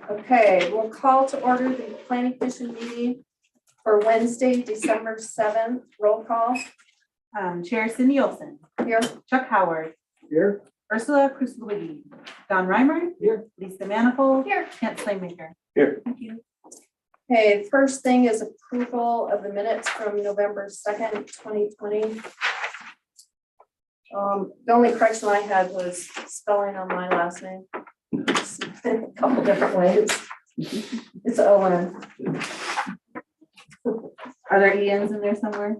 Okay, we'll call to order the planning commission meeting for Wednesday, December 7th. Roll call. Chair Cindy Olson, Here. Chuck Howard, Here. Ursula Krustelwicki, Don Reimer. Here. Lisa Manifold. Here. Kent Slaymaker. Here. Thank you. Okay, the first thing is approval of the minutes from November 2nd, 2020. The only correction I had was spelling on my last name. A couple different ways. It's Owen. Are there Ian's in there somewhere?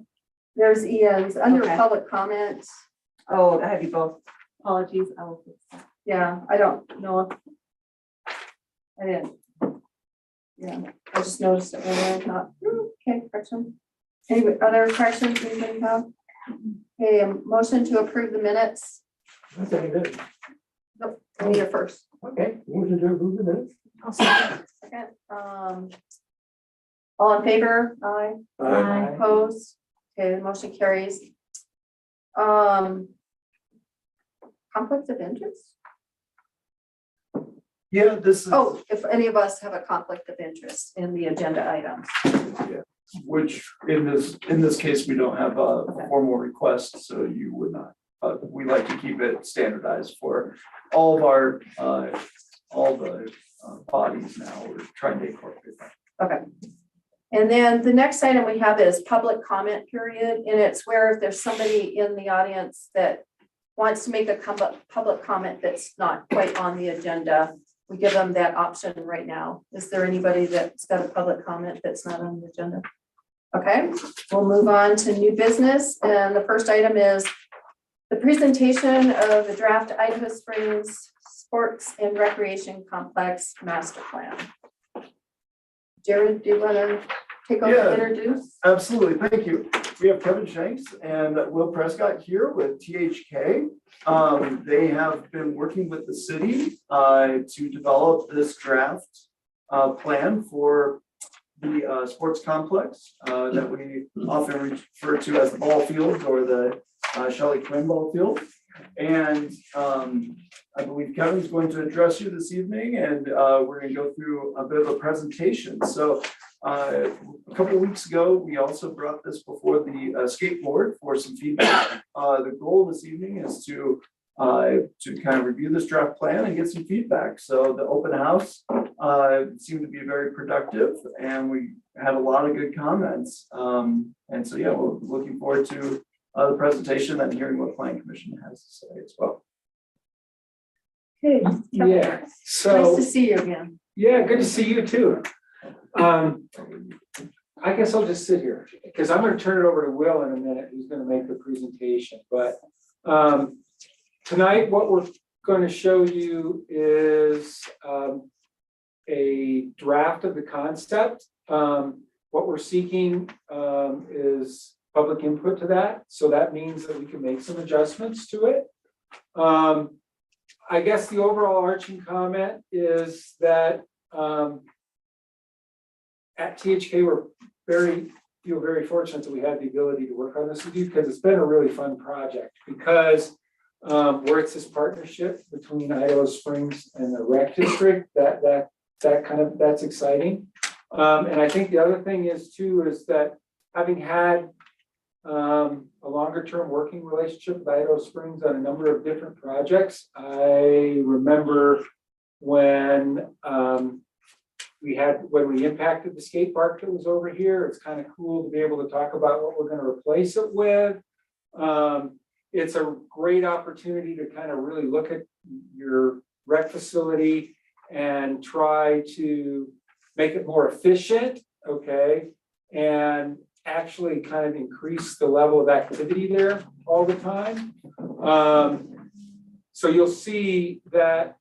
There's Ian's under Okay. public comments. Oh, I have you both. Apologies. I will fix that. Yeah, I don't know if I didn't. Yeah, I just noticed it when I thought, okay, correction. Any other corrections anybody have? Okay, a motion to approve the minutes. I second it. Nope, I need it first. Okay, motion to approve the minutes. Second, all in favor? Aye. Aye. Opposed? Okay, the motion carries. Conflict of interest? Yeah, this is, Oh, if any of us have a conflict of interest in the agenda items. which in this case, we don't have a formal request, so you would not. We like to keep it standardized for all of our, all the bodies now. We're trying to incorporate that. Okay. And then the next item we have is public comment period, and it's where if there's somebody in the audience that wants to make a public comment that's not quite on the agenda, we give them that option right now. Is there anybody that's got a public comment that's not on the agenda? Okay, we'll move on to new business, and the first item is the presentation of the draft Idaho Springs Sports and Recreation Complex Master Plan. Jared, do you want to take over Yeah. and introduce? Absolutely, thank you. We have Kevin Shanks and Will Prescott here with THK. They have been working with the city to develop this draft plan for the sports complex that we often refer to as the ball field or the Shelley Quinn ball field. And I believe Kevin's going to address you this evening, and we're going to go through a bit of a presentation. So a couple of weeks ago, we also brought this before the skateboard for some feedback. The goal this evening is to kind of review this draft plan and get some feedback. So the open house seemed to be very productive, and we had a lot of good comments. And so, yeah, we're looking forward to the presentation and hearing what Planning Commission has to say as well. Okay. Kevin, Yeah, Nice so, to see you again. yeah, good to see you too. I guess I'll just sit here because I'm gonna turn it over to Will in a minute, who's gonna make the presentation, but tonight, what we're gonna show you is a draft of the concept. What we're seeking is public input to that, so that means that we can make some adjustments to it. I guess the overall arching comment is that at THK, feel very fortunate that we had the ability to work on this with you, because it's been a really fun project, because where it's this partnership between Idaho Springs and the rec district, that's exciting. And I think the other thing is that having had a longer term working relationship with Idaho Springs on a number of different projects, I remember when we impacted the skate park that was over here. It's kind of cool to be able to talk about what we're going to replace it with. It's a great opportunity to kind of really look at your rec facility and try to make it more efficient, okay, and actually kind of increase the level of activity there all the time. So you'll see that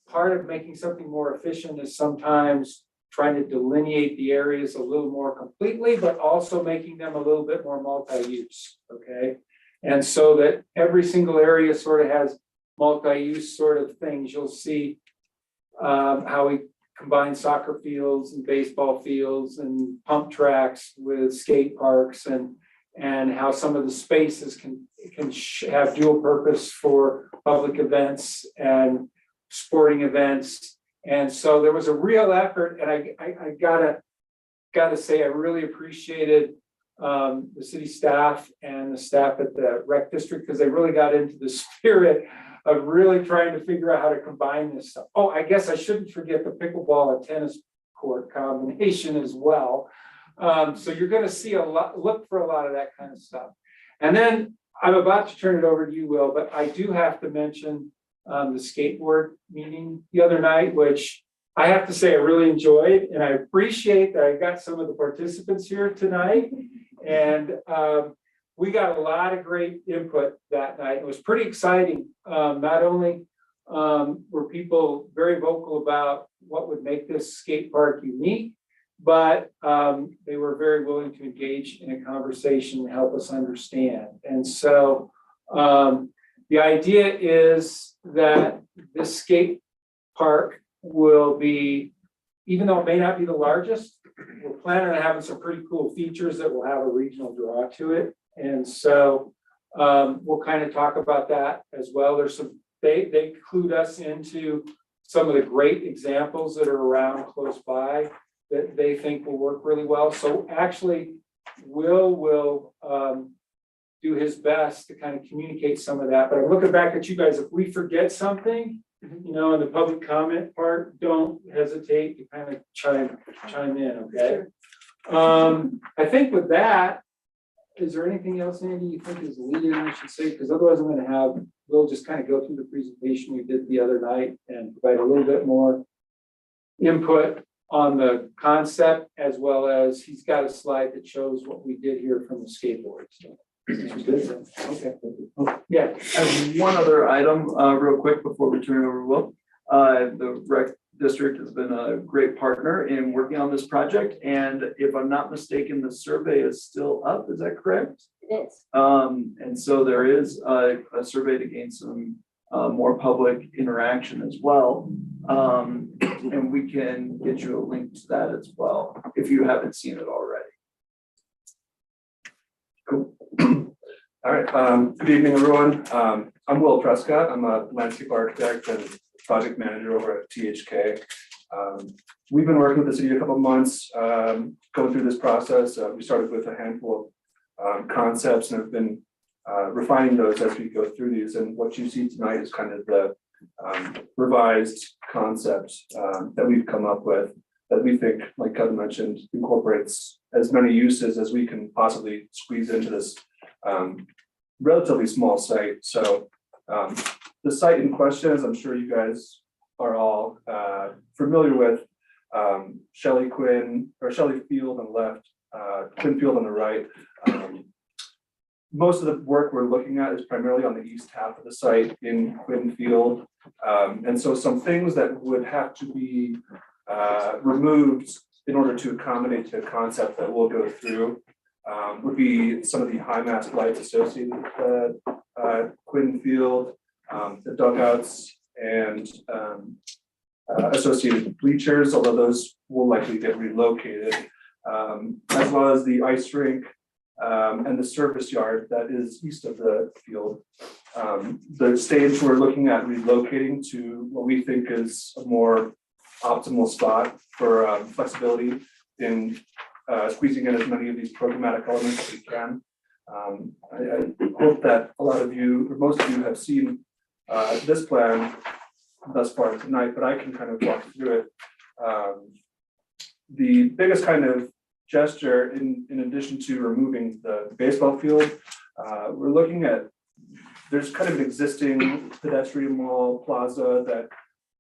part of making something more efficient is sometimes trying to delineate the areas a little more completely, but also making them a little bit more multi-use, okay? And so that every single area sort of has multi-use sort of things. You'll see how we combine soccer fields and baseball fields and pump tracks with skate parks, and how some of the spaces can have dual purpose for public events and sporting events And so there was a real effort, and I gotta say, I really appreciated the city staff and the staff at the rec district, because they really got into the spirit of really trying to figure out how to combine this stuff. Oh, I guess I shouldn't forget the pickleball and tennis court combination as well. So you're gonna see look for a lot of that kind of stuff. And then I'm about to turn it over to you, Will, but I do have to mention the skateboard meeting the other night, which I have to say I really enjoyed, and I appreciate that I got some of the participants here tonight. And we got a lot of great input that night. It was pretty exciting. Not only were people very vocal about what would make this skate park unique, but they were very willing to engage in a conversation and help us understand. And so the idea is that this skate park will be, even though it may not be the largest, we're planning on having some pretty cool features that will have a regional draw to it. And so we'll kind of talk about that as well. There's some, they clued us into some of the great examples that are around close by that they think will work really well. So actually, will do his best to kind of communicate some of that. But I'm looking back at you guys, if we forget something, you know, in the public comment part, don't hesitate to kind of chime in, okay? I think with that, is there anything else, Andy, you think is leading, I should say? Because otherwise I'm gonna we'll just kind of go through the presentation we did the other night and provide a little bit more input on the concept, as well as he's got a slide that shows what we did here from the skateboard. So, okay. Yeah. I have one other item, real quick before we turn it over to Will. The rec district has been a great partner in working on this project, and if I'm not mistaken, the survey is still up, is that correct? It is. And so there is a survey to gain some more public interaction as well. And we can get you a link to that as well, if you haven't seen it already. Cool. All right, good evening, everyone. I'm Will Prescott. I'm a landscape architect and project manager over at THK. We've been working with the city a couple of months, going through this process. We started with a handful of concepts and have been refining those as we go through these. And what you see tonight is kind of the revised concepts that we've come up with, that we think, like Kevin mentioned, incorporates as many uses as we can possibly squeeze into this relatively small site. So the site in question, as I'm sure you guys are all familiar with, Shelley Field on the left, Quinn Field on the right. Most of the work we're looking at is primarily on the east half of the site in Quinn Field. And so some things that would have to be removed in order to accommodate the concept that we'll go through would be some of the high mast lights associated with Quinn Field, the dugouts, and associated bleachers, although those will likely get relocated, as well as the ice rink and the service yard that is east of the field. The stage we're looking at relocating to what we think is a more optimal spot for flexibility in squeezing in as many of these programmatic elements as we can. I hope that a lot of you, or most of you, have seen this plan thus far tonight, but I can kind of walk through it. The biggest kind of gesture, in addition to removing the baseball field, we're looking at, there's kind of an existing pedestrian mall plaza that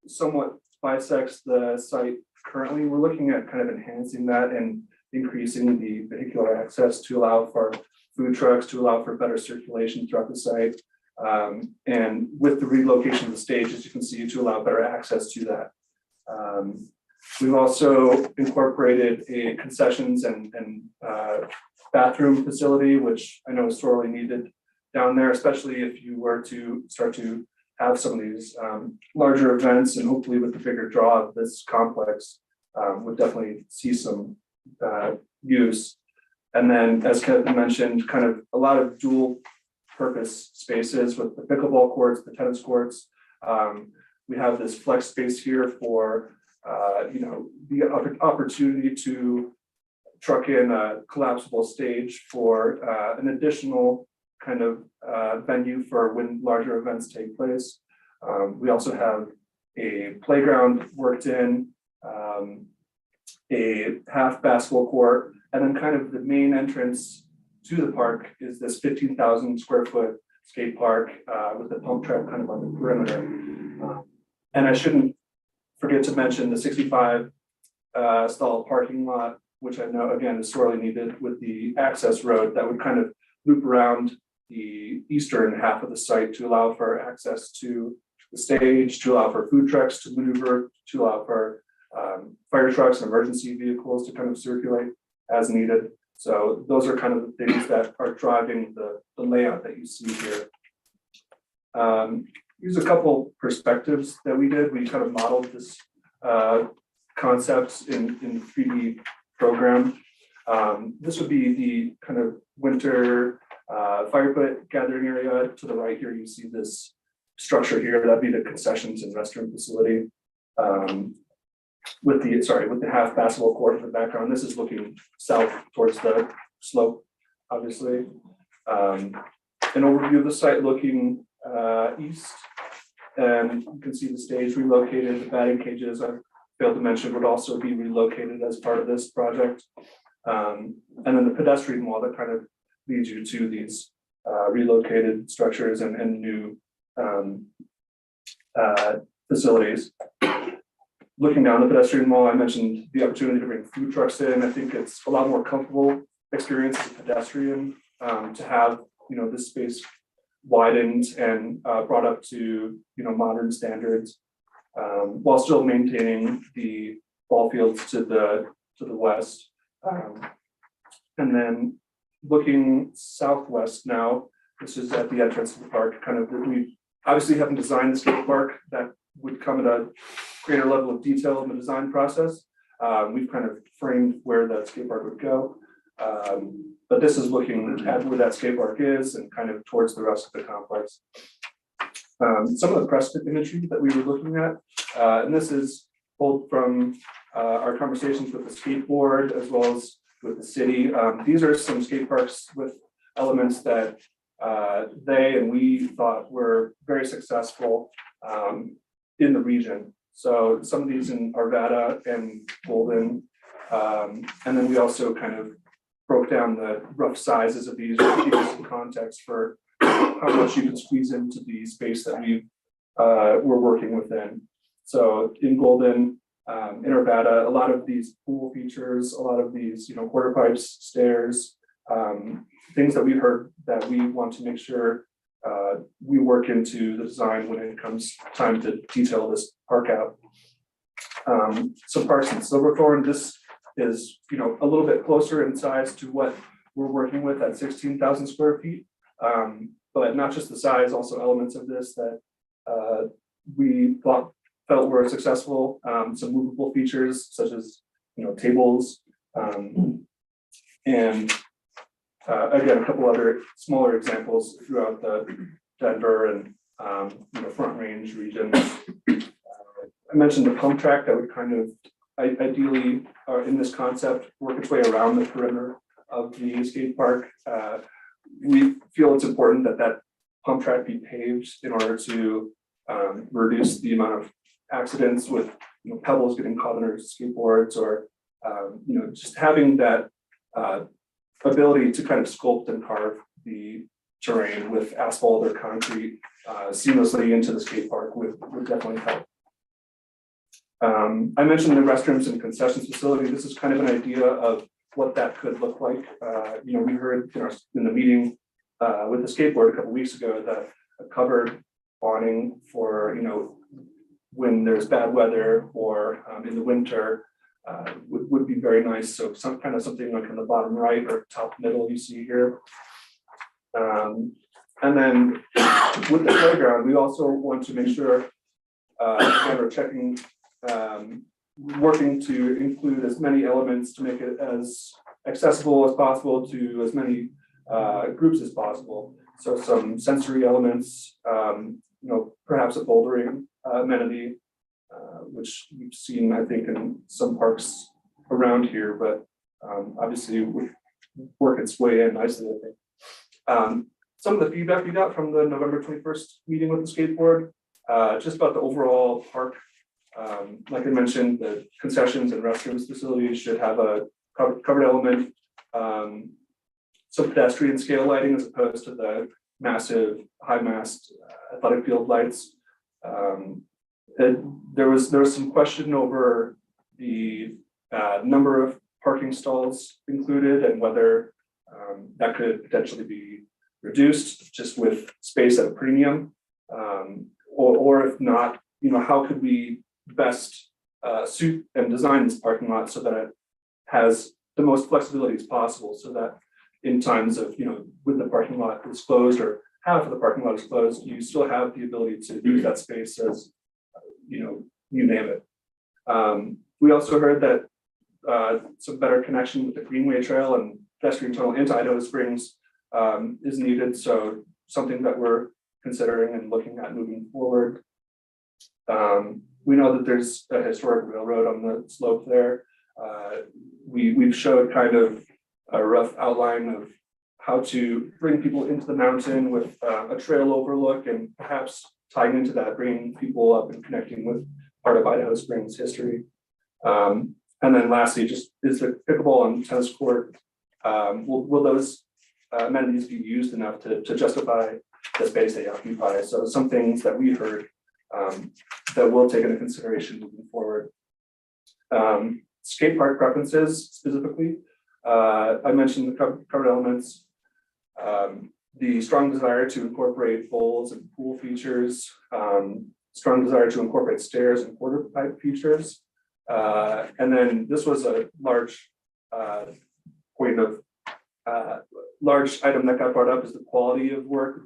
somewhat bisects the site currently. We're looking at kind of enhancing that and increasing the vehicular access to allow for food trucks, to allow for better circulation throughout the site. And with the relocation of the stage, as you can see, to allow better access to that. We've also incorporated a concessions and bathroom facility, which I know is sorely needed down there, especially if you were to start to have some of these larger events, and hopefully with the bigger draw of this complex, would definitely see some use. And then, as Kevin mentioned, kind of a lot of dual purpose spaces with the pickleball courts, the tennis courts. We have this flex space here for, the opportunity to truck in a collapsible stage for an additional kind of venue for when larger events take place. We also have a playground worked in, a half basketball court, and then kind of the main entrance to the park is this 15,000 square foot skate park with the pump track kind of on the perimeter. And I shouldn't forget to mention the 65 stall parking lot, which I know again is sorely needed with the access road that would kind of loop around the eastern half of the site to allow for access to the stage, to allow for food trucks to maneuver, to allow for fire trucks and emergency vehicles to kind of circulate as needed. So those are kind of the things that are driving the layout that you see here. Here's a couple perspectives that we did. We kind of modeled this concepts in the 3D program. This would be the kind of winter fire pit gathering area. To the right here, you see this structure here. That'd be the concessions and restroom facility. With the half basketball court in the background. This is looking south towards the slope, obviously. An overview of the site looking east. And you can see the stage relocated, the batting cages I failed to mention would also be relocated as part of this project. And then the pedestrian wall that kind of leads you to these relocated structures and new facilities. Looking down the pedestrian wall, I mentioned the opportunity to bring food trucks in. I think it's a lot more comfortable experience as a pedestrian to have, this space widened and brought up to, modern standards while still maintaining the ball fields to the west. And then looking southwest now, this is at the entrance of the park, kind of, we obviously haven't designed the skate park that would come at a greater level of detail in the design process. We've kind of framed where that skate park would go. But this is looking at where that skate park is and kind of towards the rest of the complex. Some of the press imagery that we were looking at, and this is pulled from our conversations with the skateboard as well as with the city. These are some skate parks with elements that they and we thought were very successful in the region. So some of these in Arvada and Golden, and then we also kind of broke down the rough sizes of these to give you some context for how much you can squeeze into the space that we're working within. So in Golden, in Arvada, a lot of these pool features, a lot of these, quarter pipes, stairs, things that we heard that we want to make sure we work into the design when it comes time to detail this park out. Some parks in Silverthorne, this is, a little bit closer in size to what we're working with at 16,000 square feet. But not just the size, also elements of this that we felt were successful. Some movable features such as, tables, and again, a couple other smaller examples throughout the Denver and Front Range region. I mentioned the pump track that would kind of ideally in this concept work its way around the perimeter of the skate park. We feel it's important that pump track be paved in order to reduce the amount of accidents with pebbles getting caught under skateboards or just having that ability to kind of sculpt and carve the terrain with asphalt or concrete seamlessly into the skate park would definitely help. I mentioned the restrooms and concessions facility. This is kind of an idea of what that could look like. We heard in the meeting with the skateboard a couple weeks ago that a covered awning for when there's bad weather or in the winter would be very nice. So something like in the bottom right or top middle you see here. And then with the playground, we also want to make sure we're checking, working to include as many elements to make it as accessible as possible to as many groups as possible. So some sensory elements, perhaps a bouldering amenity, which we've seen, I think, in some parks around here, but obviously would work its way in nicely, I think. Some of the feedback we got from the November 21st meeting with the skateboard, just about the overall park. Like I mentioned, the concessions and restrooms facilities should have a covered element, some pedestrian scale lighting as opposed to the massive high mast athletic field lights. There was some question over the number of parking stalls included and whether that could potentially be reduced just with space at a premium, or if not, how could we best suit and design this parking lot so that it has the most flexibility as possible, so that in times of, when the parking lot is closed or half of the parking lot is closed, you still have the ability to use that space as, you name it. We also heard that some better connection with the Greenway Trail and pedestrian tunnel into Idaho Springs is needed. So something that we're considering and looking at moving forward. We know that there's a historic railroad on the slope there. We've showed kind of a rough outline of how to bring people into the mountain with a trail overlook, and perhaps tying into that, bringing people up and connecting with part of Idaho Springs history. And then lastly, just is the pickleball and tennis court, will those amenities be used enough to justify the space they occupy? So some things that we heard that we'll take into consideration moving forward. Skate park preferences specifically. I mentioned the covered elements, the strong desire to incorporate bowls and pool features, strong desire to incorporate stairs and quarter pipe features. And then this was a large point of large item that got brought up is the quality of work,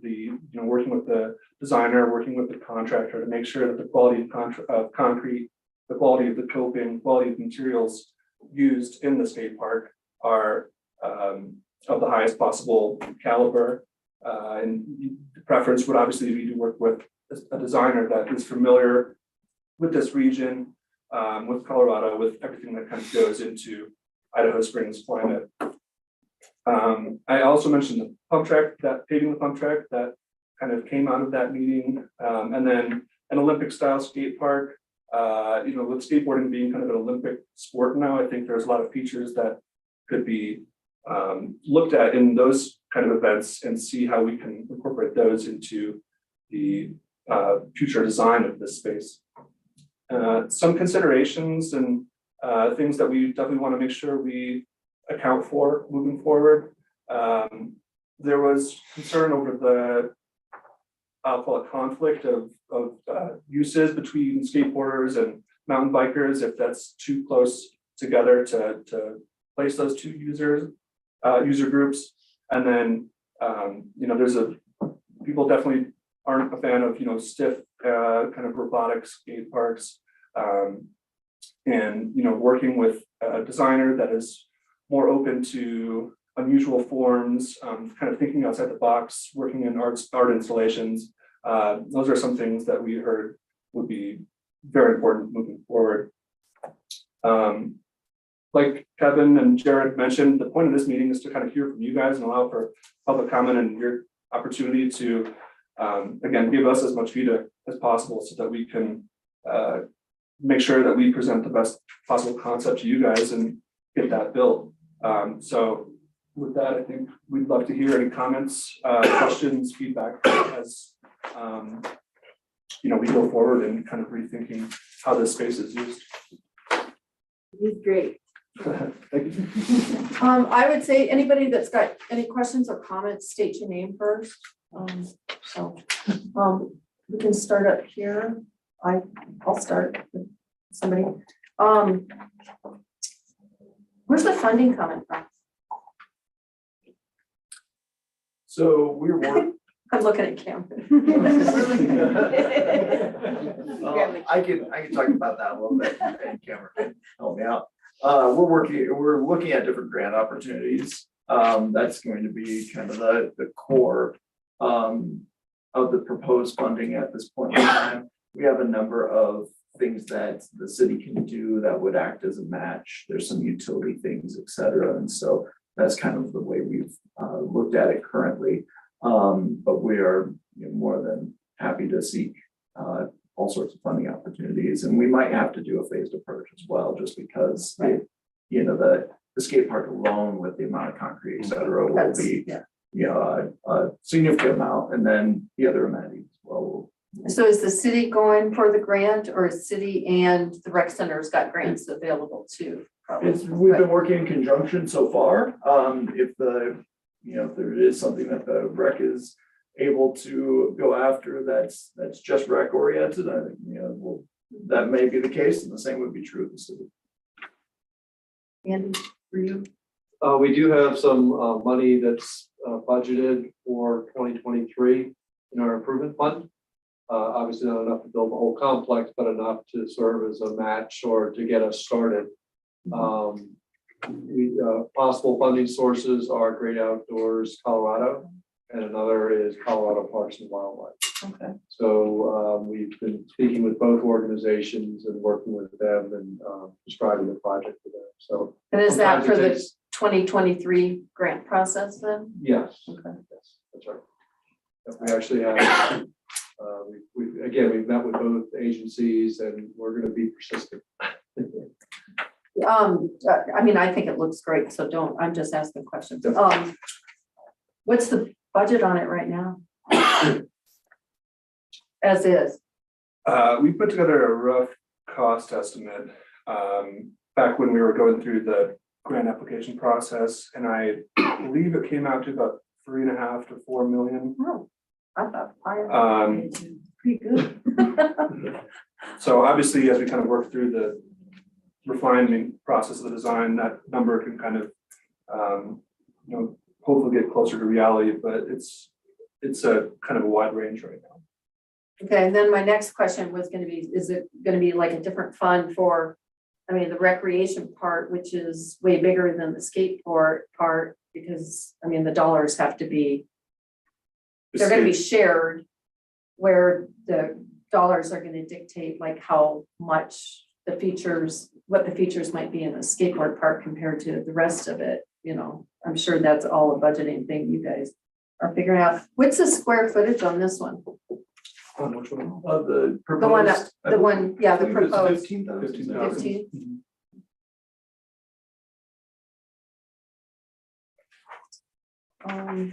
working with the designer, working with the contractor to make sure that the quality of concrete, the quality of the coping, quality of materials used in the skate park are of the highest possible caliber. And the preference would obviously be to work with a designer that is familiar with this region, with Colorado, with everything that kind of goes into Idaho Springs climate. I also mentioned the pump track, that paving the pump track that kind of came out of that meeting, and then an Olympic style skate park. With skateboarding being kind of an Olympic sport now, I think there's a lot of features that could be looked at in those kind of events and see how we can incorporate those into the future design of this space. Some considerations and things that we definitely want to make sure we account for moving forward. There was concern over the, I'll call it conflict of uses between skateboarders and mountain bikers, if that's too close together to place those two user groups. And then, people definitely aren't a fan of, stiff kind of robotic skate parks. And, working with a designer that is more open to unusual forms, kind of thinking outside the box, working in art installations. Those are some things that we heard would be very important moving forward. Like Kevin and Jared mentioned, the point of this meeting is to kind of hear from you guys and allow for public comment and your opportunity to, again, give us as much feedback as possible so that we can make sure that we present the best possible concept to you guys and get that built. So with that, I think we'd love to hear any comments, questions, feedback as we go forward and kind of rethinking how this space is used. He's great. Thank you. I would say anybody that's got any questions or comments, state your name first. We can start up here. I'll start with somebody. Where's the funding coming from? So we're working. I'm looking at Cameron. I can talk about that a little bit, and Cameron can help me out. We're looking at different grant opportunities. That's going to be kind of the core of the proposed funding at this point in time. we have a number of things that the city can do that would act as a match. There's some utility things, et cetera. And so that's kind of the way we've looked at it currently. But we are more than happy to seek all sorts of funding opportunities. And we might have to do a phased approach as well, just because the skate park alone with the amount of concrete, et cetera, will That's, be yeah. a significant amount. And then the other amenities as well. So is the city going for the grant, or is city and the rec center's got grants available too? Probably. We've been working in conjunction so far. If if there is something that the rec is able to go after, that's just rec oriented, I think, that may be the case, and the same would be true of the city. Andy, for you? We do have some money that's budgeted for 2023 in our improvement fund. Obviously not enough to build the whole complex, but enough to serve as a match or to get us started. Possible funding sources are Great Outdoors Colorado, and another is Colorado Parks and Wildlife. Okay. So we've been speaking with both organizations and working with them and describing the project to them. So. And is that sometimes for it the takes- 2023 grant process then? Yes. Okay. Yes, that's right. Yep, we actually have, we've met with both agencies and we're gonna be persistent. I mean, I think it looks great, so I'm just asking questions. What's the budget on it right now? As is. We put together a rough cost estimate back when we were going through the grant application process, and I believe it came out to about 3.5 to 4 million. Oh, I thought higher. Pretty good. So obviously, as we kind of work through the refinement process of the design, that number can kind of hopefully get closer to reality, but it's a kind of a wide range right now. Okay, and then my next question was gonna be, is it gonna be like a different fund for, the recreation part, which is way bigger than the skateboard part, because, the dollars have to be, they're gonna be shared, where the dollars are gonna dictate like how much what the features might be in the skateboard park compared to the rest of it, I'm sure that's all a budgeting thing you guys are figuring out. What's the square footage on this one? Which one? Of the The one, proposed. the one, yeah, the I believe it's proposed 15,000. 15,000. 15.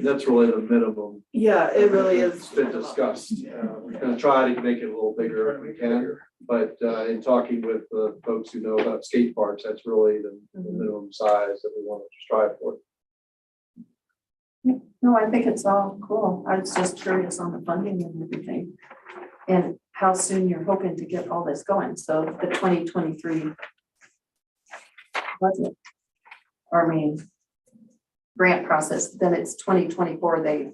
That's really the minimum. Yeah, it really is. It's been discussed. We're gonna try to make it a little bigger if we can, but in talking with the folks who know about skate parks, that's really the minimum size that we want to strive for. No, I think it's all cool. I was just curious on the funding and everything. And how soon you're hoping to get all this going. So the 2023 budget, grant process, then it's 2024, the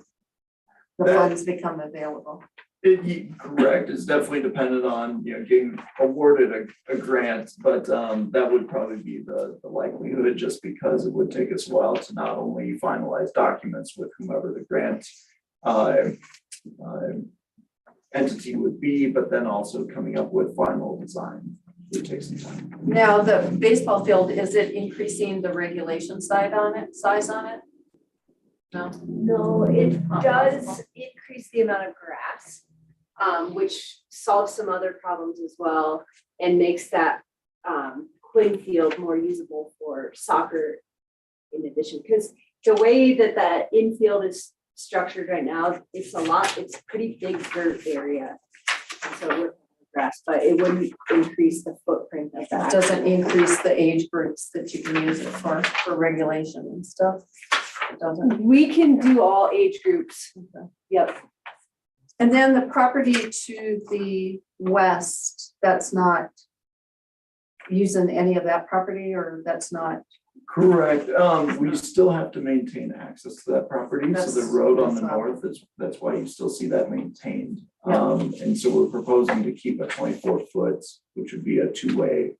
funds become available. Correct, it's definitely dependent on, getting awarded a grant, but that would probably be the likelihood, just because it would take us a while to not only finalize documents with whomever the grant entity would be, but then also coming up with final design. It takes some time. Now, the baseball field, is it increasing the regulation size on it? No? No, it does increase the amount of grass, which solves some other problems as well and makes that playing field more usable for soccer in addition. Because the way that the infield is structured right now, it's pretty big dirt area. So we're grass, but it wouldn't increase the footprint of It that. doesn't increase the age groups that you can use it for regulation and stuff? It doesn't? We can do all age groups. Yep. And then the property to the west, that's not using any of that property, or that's not? Correct, we still have to maintain access to that property, so the That's- road on the that's not- north that's why you still see that maintained. Yeah. And so we're proposing to keep a 24-foot, which would be a two-way,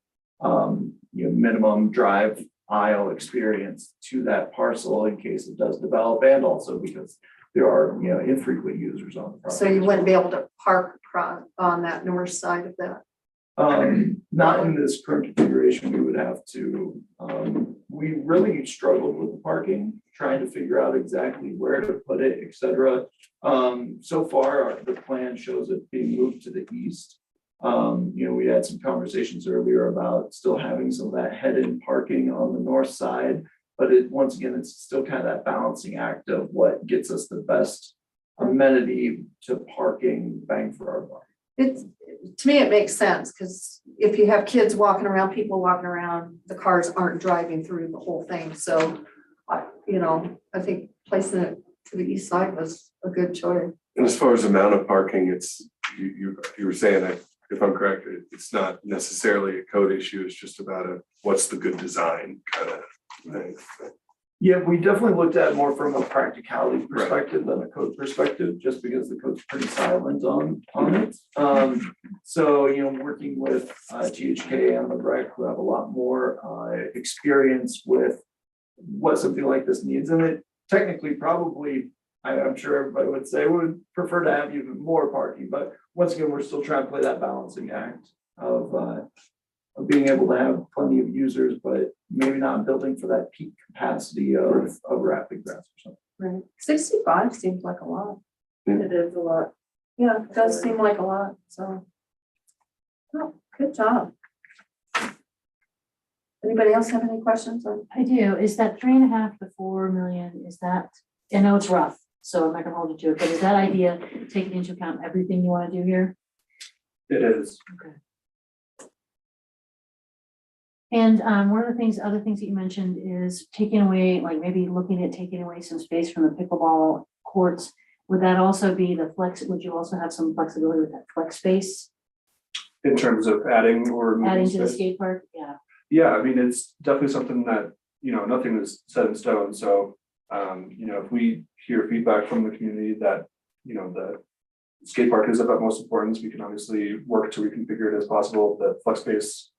minimum drive aisle experience to that parcel in case it does develop, and also because there are, infrequent users on the property. So you wouldn't be able to park on that north side of that? Not in this current configuration, we would have to, we really struggled with the parking, trying to figure out exactly where to put it, et cetera. So far, the plan shows it being moved to the east. We had some conversations earlier about still having some of that head-in parking on the north side. But once again, it's still kind of that balancing act of what gets us the best amenity to parking bang for our buck. To me, it makes sense, because if you have kids walking around, people walking around, the cars aren't driving through the whole thing, so. I think placing it to the east side was a good choice. And as far as amount of parking, it's, you were saying that, if I'm correct, it's not necessarily a code issue, it's just about what's the good design kind of thing. Yeah, we definitely looked at it more from a practicality perspective than a code perspective, just because the code's pretty silent on it. So, working with THK and the rec, who have a lot more experience with what something like this needs, and it technically probably, I'm sure everybody would say would prefer to have even more parking, but once again, we're still trying to play that balancing act of being able to have plenty of users, but maybe not building for that peak capacity of rapid grass or something. Right. 65 seems like a lot. It is a lot. Yeah, it does seem like a lot, so. Oh, good job. Anybody else have any questions on? I do. Is that 3.5 to 4 million, is that, I know it's rough, so I'm not gonna hold you to it, but is that idea taking into account everything you want to do here? It is. Okay. And one of the other things that you mentioned is taking away, like maybe looking at taking away some space from the pickleball courts. Would that also be would you also have some flexibility with that flex space, In terms of adding or removing adding to the space. skate park? Yeah. Yeah, I mean, it's definitely something that, nothing is set in stone, so, if we hear feedback from the community that, the skate park is of utmost importance, we can obviously work to reconfigure it as possible. The flex space,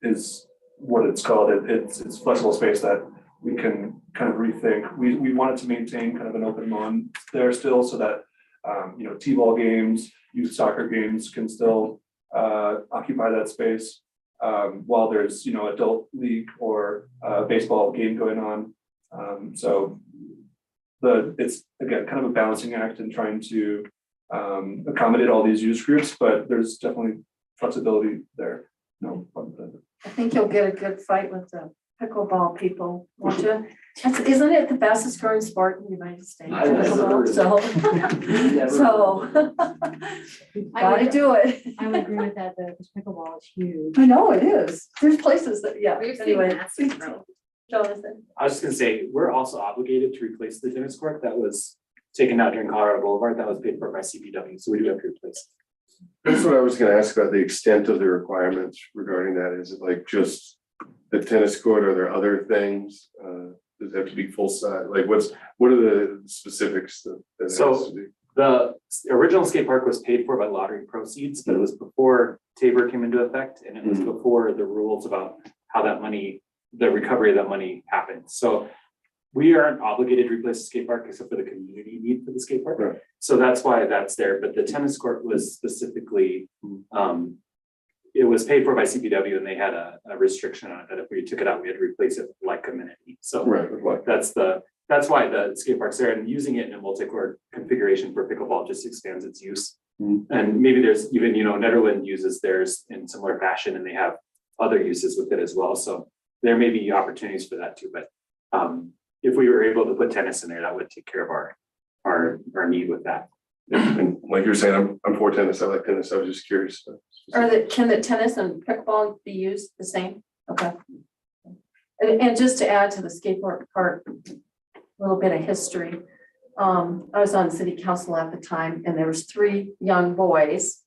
is what it's called. It's flexible space that we can kind of rethink. We wanted to maintain kind of an open lawn there still, so that, T-ball games, youth soccer games can still, occupy that space. While there's, adult league or baseball game going on. So it's again, kind of a balancing act in trying to accommodate all these use groups, but there's definitely flexibility there. No pun intended. I think you'll get a good fight with the pickleball people, won't you? Isn't it the fastest growing sport in the United States? I've never heard of it. So. Gotta do it. I would agree with that, though, because pickleball is huge. I know it is. There's places that, yeah, We've seen anyway. massive growth. Jonathan, I was just gonna say, we're also obligated to replace the tennis court that was taken out during Colorado Boulevard, that was paid for by CPW, so we do have to replace it. That's what I was gonna ask about, the extent of the requirements regarding that. Is it like just the tennis court? Are there other things? Does it have to be full size? Like what are the specifics that it has So- to be? The original skate park was paid for by lottery proceeds, but it was before Tabor came into effect, and it was before the rules about how that money, the recovery of that money happened. So we aren't obligated to replace the skate park except for the community need for the skate park. Right. So that's why that's there, but the tennis court was specifically, it was paid for by CPW, and they had a restriction on it that if we took it out, we had to replace it like amenity. So Right, like, that's why the skate park's there, and using it in a multi-court configuration for pickleball just expands its use. Mhm. And maybe there's even, Netherland uses theirs in similar fashion, and they have other uses with it as well. So there may be opportunities for that too, but if we were able to put tennis in there, that would take care of our need with that. and like you're saying, I'm for tennis. I like tennis. I was just curious. can the tennis and pickleball be used the same? Okay. And just to add to the skateboard part, a little bit of history. I was on city council at the time, and there was 3 young boys.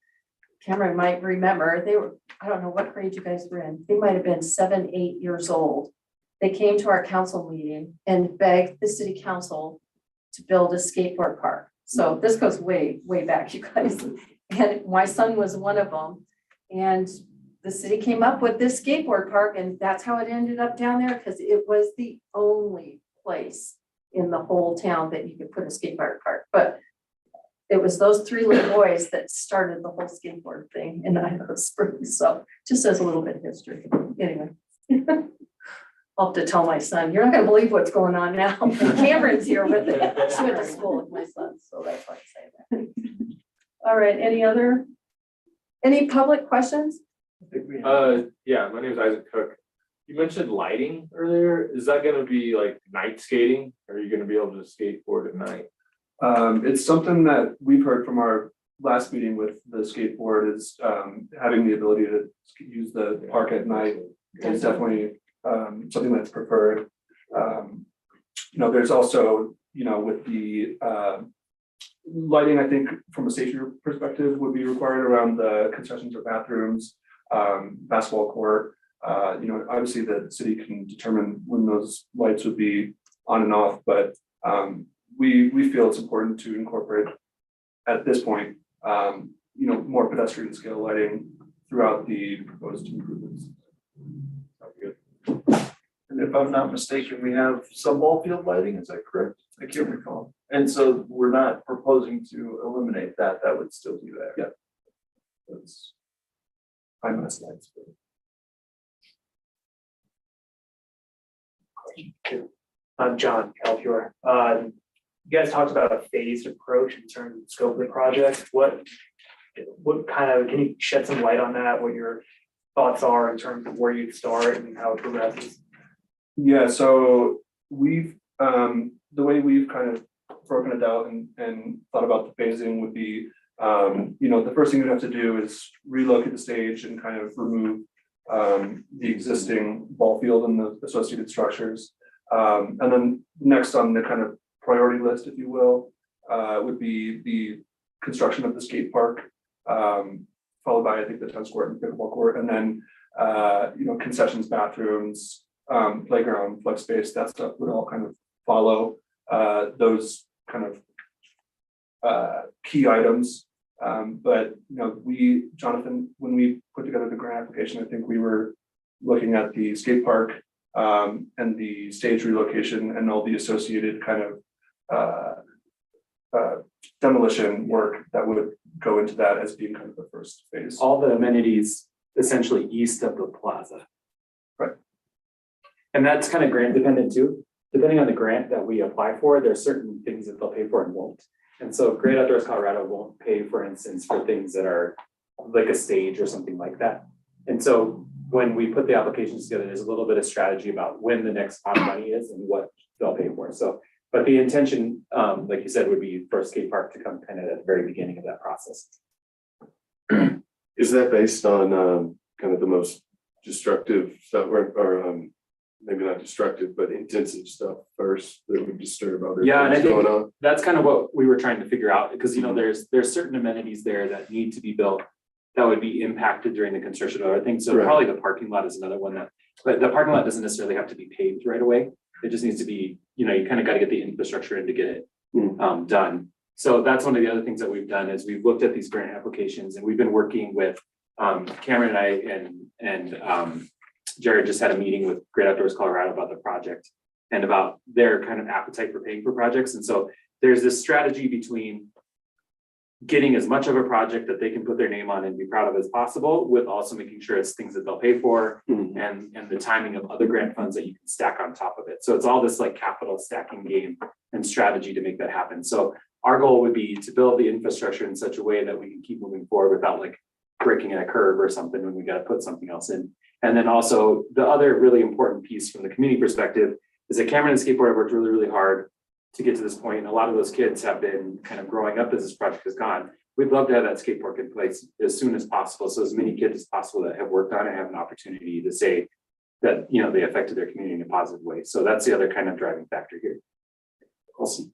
Cameron might remember, they were, I don't know what grade you guys were in. They might have been 7, 8 years old. They came to our council meeting and begged the city council to build a skateboard park. So this goes way, way back, you guys. And my son was one of them. And the city came up with this skateboard park, and that's how it ended up down there, because it was the only place in the whole town that you could put a skate park, but it was those three little boys that started the whole skateboard thing in Idaho Springs, so just as a little bit of history, anyway. I'll have to tell my son, you're not gonna believe what's going on now. Cameron's here with it. She went to school with my son, so that's why I say that. All right, any public questions? Yeah, my name is Isaac Cook. You mentioned lighting earlier. Is that gonna be like night skating? Or are you gonna be able to skateboard at night? It's something that we've heard from our last meeting with the skateboard is having the ability to use the park at night is definitely something that's preferred. There's also, with the lighting, I think from a safety perspective would be required around the concessions or bathrooms, basketball court. Obviously the city can determine when those lights would be on and off, but we feel it's important to incorporate at this point, more pedestrian scale lighting throughout the proposed improvements. And if I'm not mistaken, we have some ball field lighting, is that correct? I can't recall. And so we're not proposing to eliminate that, that would still be there. Yeah. That's 5 minutes lights. I'm John Calpure. You guys talked about a phased approach in terms of the scope of the project. What kind of, can you shed some light on that? What your thoughts are in terms of where you'd start and how it progresses? Yeah, so we've, the way we've kind of broken it out and thought about the phasing would be, the first thing we'd have to do is relocate the stage and kind of remove the existing ball field and the associated structures. And then next on the kind of priority list, if you will, would be the construction of the skate park, followed by, I think, the tennis court and pickleball court, and then, concessions, bathrooms, playground, flex space, that stuff would all kind of follow those kind of key items. But Jonathan, when we put together the grant application, I think we were looking at the skate park and the stage relocation and all the associated kind of demolition work that would go into that as being kind of the first phase. All the amenities essentially east of the plaza. Right. And that's kind of grant dependent too. Depending on the grant that we apply for, there are certain things that they'll pay for and won't. And so Great Outdoors Colorado won't pay, for instance, for things that are like a stage or something like that. And so when we put the applications together, there's a little bit of strategy about when the next pot of money is and what they'll pay for. So, but the intention, like you said, would be for a skate park to come kind of at the very beginning of that process. Is that based on kind of the most destructive stuff or maybe not destructive, but intensive stuff first that would disturb other Yeah, and I things think going on? that's kind of what we were trying to figure out, because there's certain amenities there that need to be built that would be impacted during the construction of other things. So Right. probably the parking lot is another one but the parking lot doesn't necessarily have to be paved right away. It just needs to be, you kind of got to get the infrastructure in to get it done. So that's one of the other things that we've done is we've looked at these grant applications and we've been working with Cameron and I and Jared just had a meeting with Great Outdoors Colorado about the project and about their kind of appetite for paying for projects. And so there's this strategy between getting as much of a project that they can put their name on and be proud of as possible, with also making sure it's things that they'll pay for and the timing of other grant funds that you can stack on top of it. So it's all this like capital stacking game and strategy to make that happen. So our goal would be to build the infrastructure in such a way that we can keep moving forward without like breaking a curve or something when we got to put something else in. And then also the other really important piece from the community perspective is that Cameron and Skateboard have worked really, really hard to get to this point. And a lot of those kids have been kind of growing up as this project has gone. We'd love to have that skate park in place as soon as possible. So as many kids as possible that have worked on it have an opportunity to say that, they affected their community in a positive way. So that's the other kind of driving factor here. Awesome.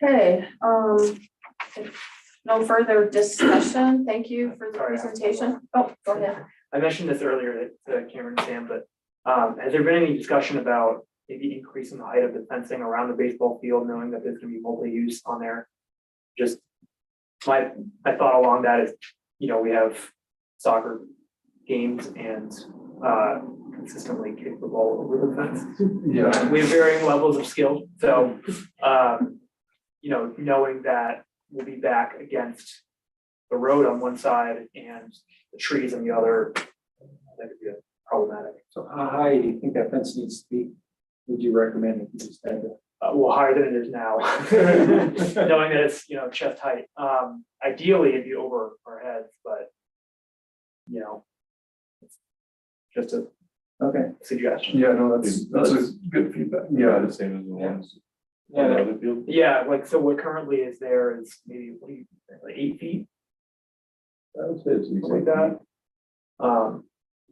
Okay, no further discussion. Thank you for the presentation. Oh, go ahead. I mentioned this earlier to Cameron and Sam, but has there been any discussion about maybe increasing the height of the fencing around the baseball field, knowing that there's gonna be multi-use on there? Just my thought along that is, we have soccer games and consistently kick the ball over the fence. Yeah. We have varying levels of skill, so, knowing that we'll be back against the road on one side and the trees on the other, that could be problematic. So how high do you think that fence needs to be? Would you recommend if you just had to? Well, higher than it is now. Knowing that it's, chest height. Ideally, it'd be over our heads, but, it's just a Okay. suggestion. Yeah, no, that's a good feedback. Yeah, the same as the ones. Yeah. on the other field. Yeah, like, so what currently is there is maybe, what do you think, like 8 feet, I would say it's something like that?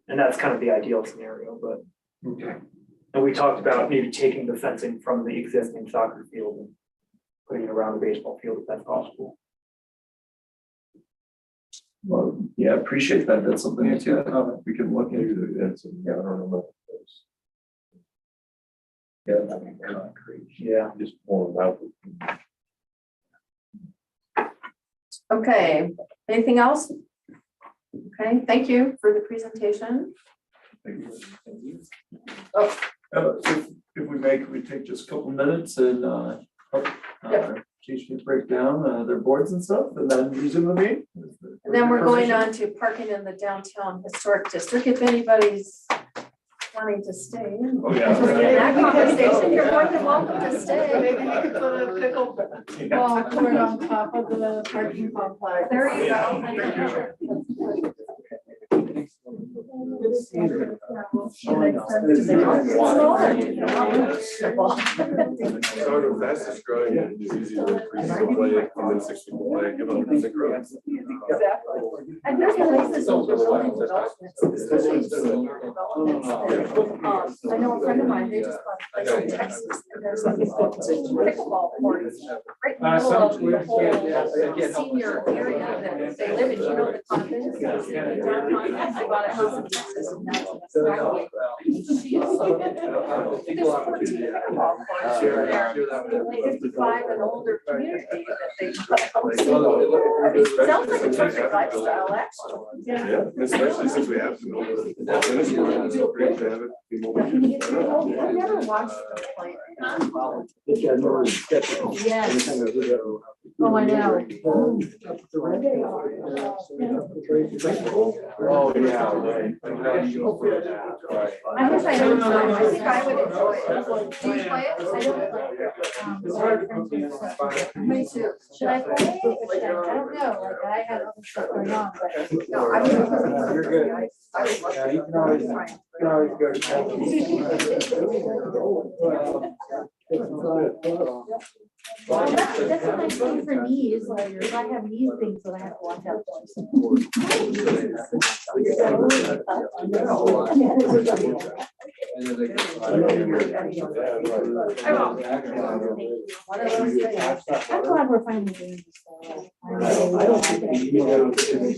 And that's kind of the ideal scenario, but. Okay. And we talked about maybe taking the fencing from the existing soccer field and putting it around the baseball field if that's possible. Well, yeah, appreciate that. That's something that we can look into. That's, yeah, I don't know about those. Yeah, concrete. Yeah. Just pulling them out. Okay, anything else? Okay, thank you for the presentation. If we may, could we take just a couple minutes and teach me to break down their boards and stuff and then resume the meeting? And then we're going on to parking in the downtown historic district. If anybody's wanting to stay. Oh, yeah. In that conversation, you're more than welcome to stay. Maybe you could put a pickleball court on top of the parking complex. There you go. So the fastest growing, it's easy to increase the play, and then 6 people play, give them the growth. Exactly. And there's places in the building developments, especially senior developments. I know a friend of mine, they just bought a place in Texas, and there's like a pickleball court right in the middle of the whole senior area that they live in, the convent. I bought a house in Texas, and that's exactly. There's 14 pickleball courts there, 55 and older community that they put homes in. It sounds like a perfect lifestyle, actually. Yeah, especially since we have to know the tennis court, it's so great to have it be mobile. I never watched them play. Yes. Oh, I know. Oh, yeah, right. I wish I had time. I think I would enjoy it. Do you play it? I don't play it. Me too. Should I play it? I don't know, like I had other stuff going on, but no, I was. You're good. I would love Yeah, to. you can always go to. Well, that's a nice thing for knees, like if I have knee things that I have to watch out One of those things. I'm glad we're finally doing this.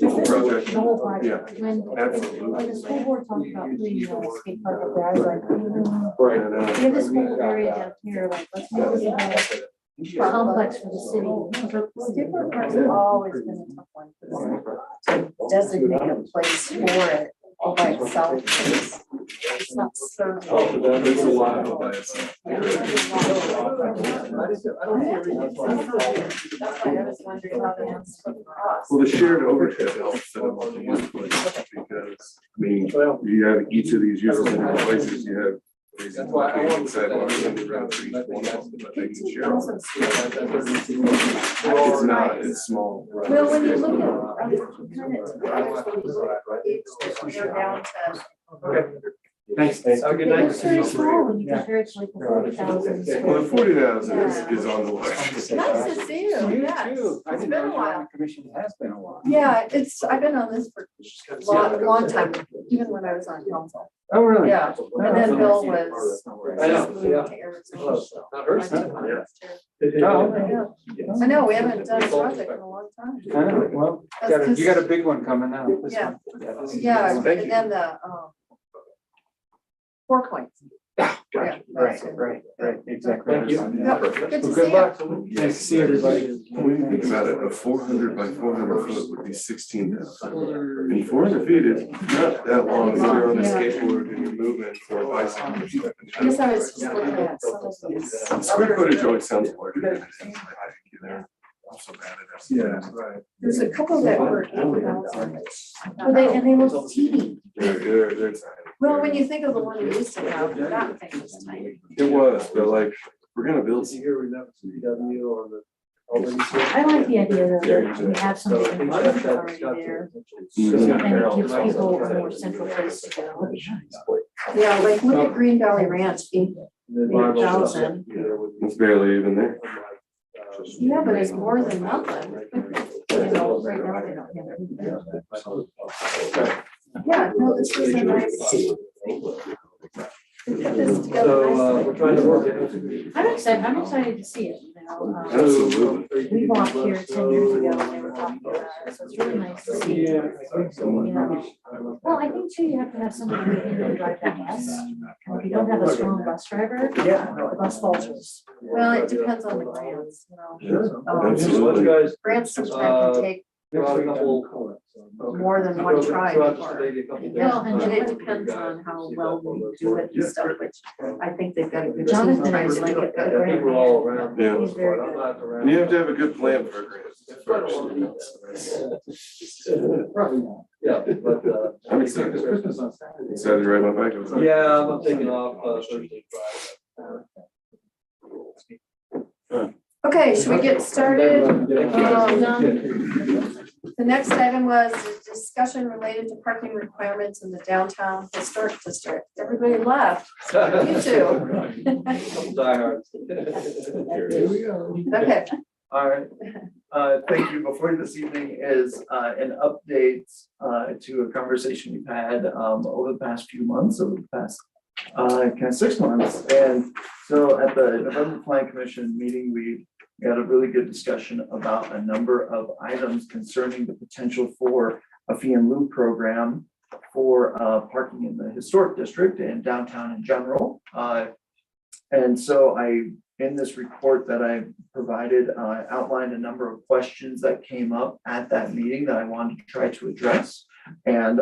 The whole project, when the school board talked about doing the skate park up there, I was like, we have this whole area down here, like, let's make this a complex for the city. Skipper Park's always been a tough one to designate a place for it all by itself. It's not serving. There's a lot of bias. That's why I was wondering how the answer across. Well, the shared overhead helps set up on one place because, I mean, you have each of these uses in different places, you have. That's why I want sidewalks and around for each one of them, but they can share. It's not, it's small. Well, when you look at you're down to. Thanks. Have a good night. It's very small when you compare it to like the 40,000. Well, the 40,000 is on the large. Nice to see you, yes. I It's didn't been a know while. the commission has been a while. Yeah, I've been on this for a long time, even when I was on council. Oh, really? Yeah, and then Bill was. I know, moved to Arizona, so Not her. I took on last year. Oh, Yeah. I know, we haven't done a project in a long time. I know. Well, you got a big one coming now. This Yeah. one. This is- Yeah, and Thank you. then the, 4 Points. Gotcha, right, exactly. Thank you. Yep, good to Well, see you. luck. Nice to see everybody. When you think about it, a 400 by 400 foot would be 16,000. And 400 feet is not that long, if you're on a Yeah. skateboard and you're moving or a bicycle or something. I guess I was just looking at some of these. Square footage always sounds larger than it is. I'm so bad at it. right. There's a couple that were 8,000. Well, and they look teeny. They're tiny. Well, when you think of the one we used to have, that thing was tiny. It was, but like, we're gonna build. Here we have some PW on the. I like the idea that we have something that's already there, and it gives people a more central place to go. Yeah, like look at Green Valley Ranch, 8,000. It's barely even there. Yeah, but it's more than nothing. You know, right now they don't have it. Yeah, no, this was a nice. We put this together So, we're trying to work nicely. it. I'm excited to see it, you know. Absolutely. We walked here 10 years ago and they were talking about it, so it's really nice to see. Yeah, I think so. You know, well, I think too, you have to have somebody who can drive that bus. If you don't have a strong bus driver, Yeah, the bus falters. Well, it depends on the grants, you know. Sure. Absolutely. Guys, Grants sometimes can take brought a couple. more than one try Throughout before. maybe a couple Well, days. And it depends on how well we do it and stuff, which I think they've got a good team Jonathan trying to is make like it a better. I think we're all around. Yeah. He's very I'm good. not around. And you have to have a good plan for a grant. Probably not. Yeah, but, I'm excited. Excited to ride my bike. yeah, I'm taking off, Thursday, Friday. Okay, should we get started? Um, The next item was a discussion related to parking requirements in the downtown historic district. Everybody left. You too. Couple diehards. Here we go. Okay, all right. Thank you. Before you this evening is an update to a conversation we've had over the past few months, over the past kind of 6 months. And so at the November Plan Commission meeting, we had a really good discussion about a number of items concerning the potential for a fee and lieu program for parking in the historic district and downtown in general. And so in this report that I provided, outlined a number of questions that came up at that meeting that I wanted to try to address. And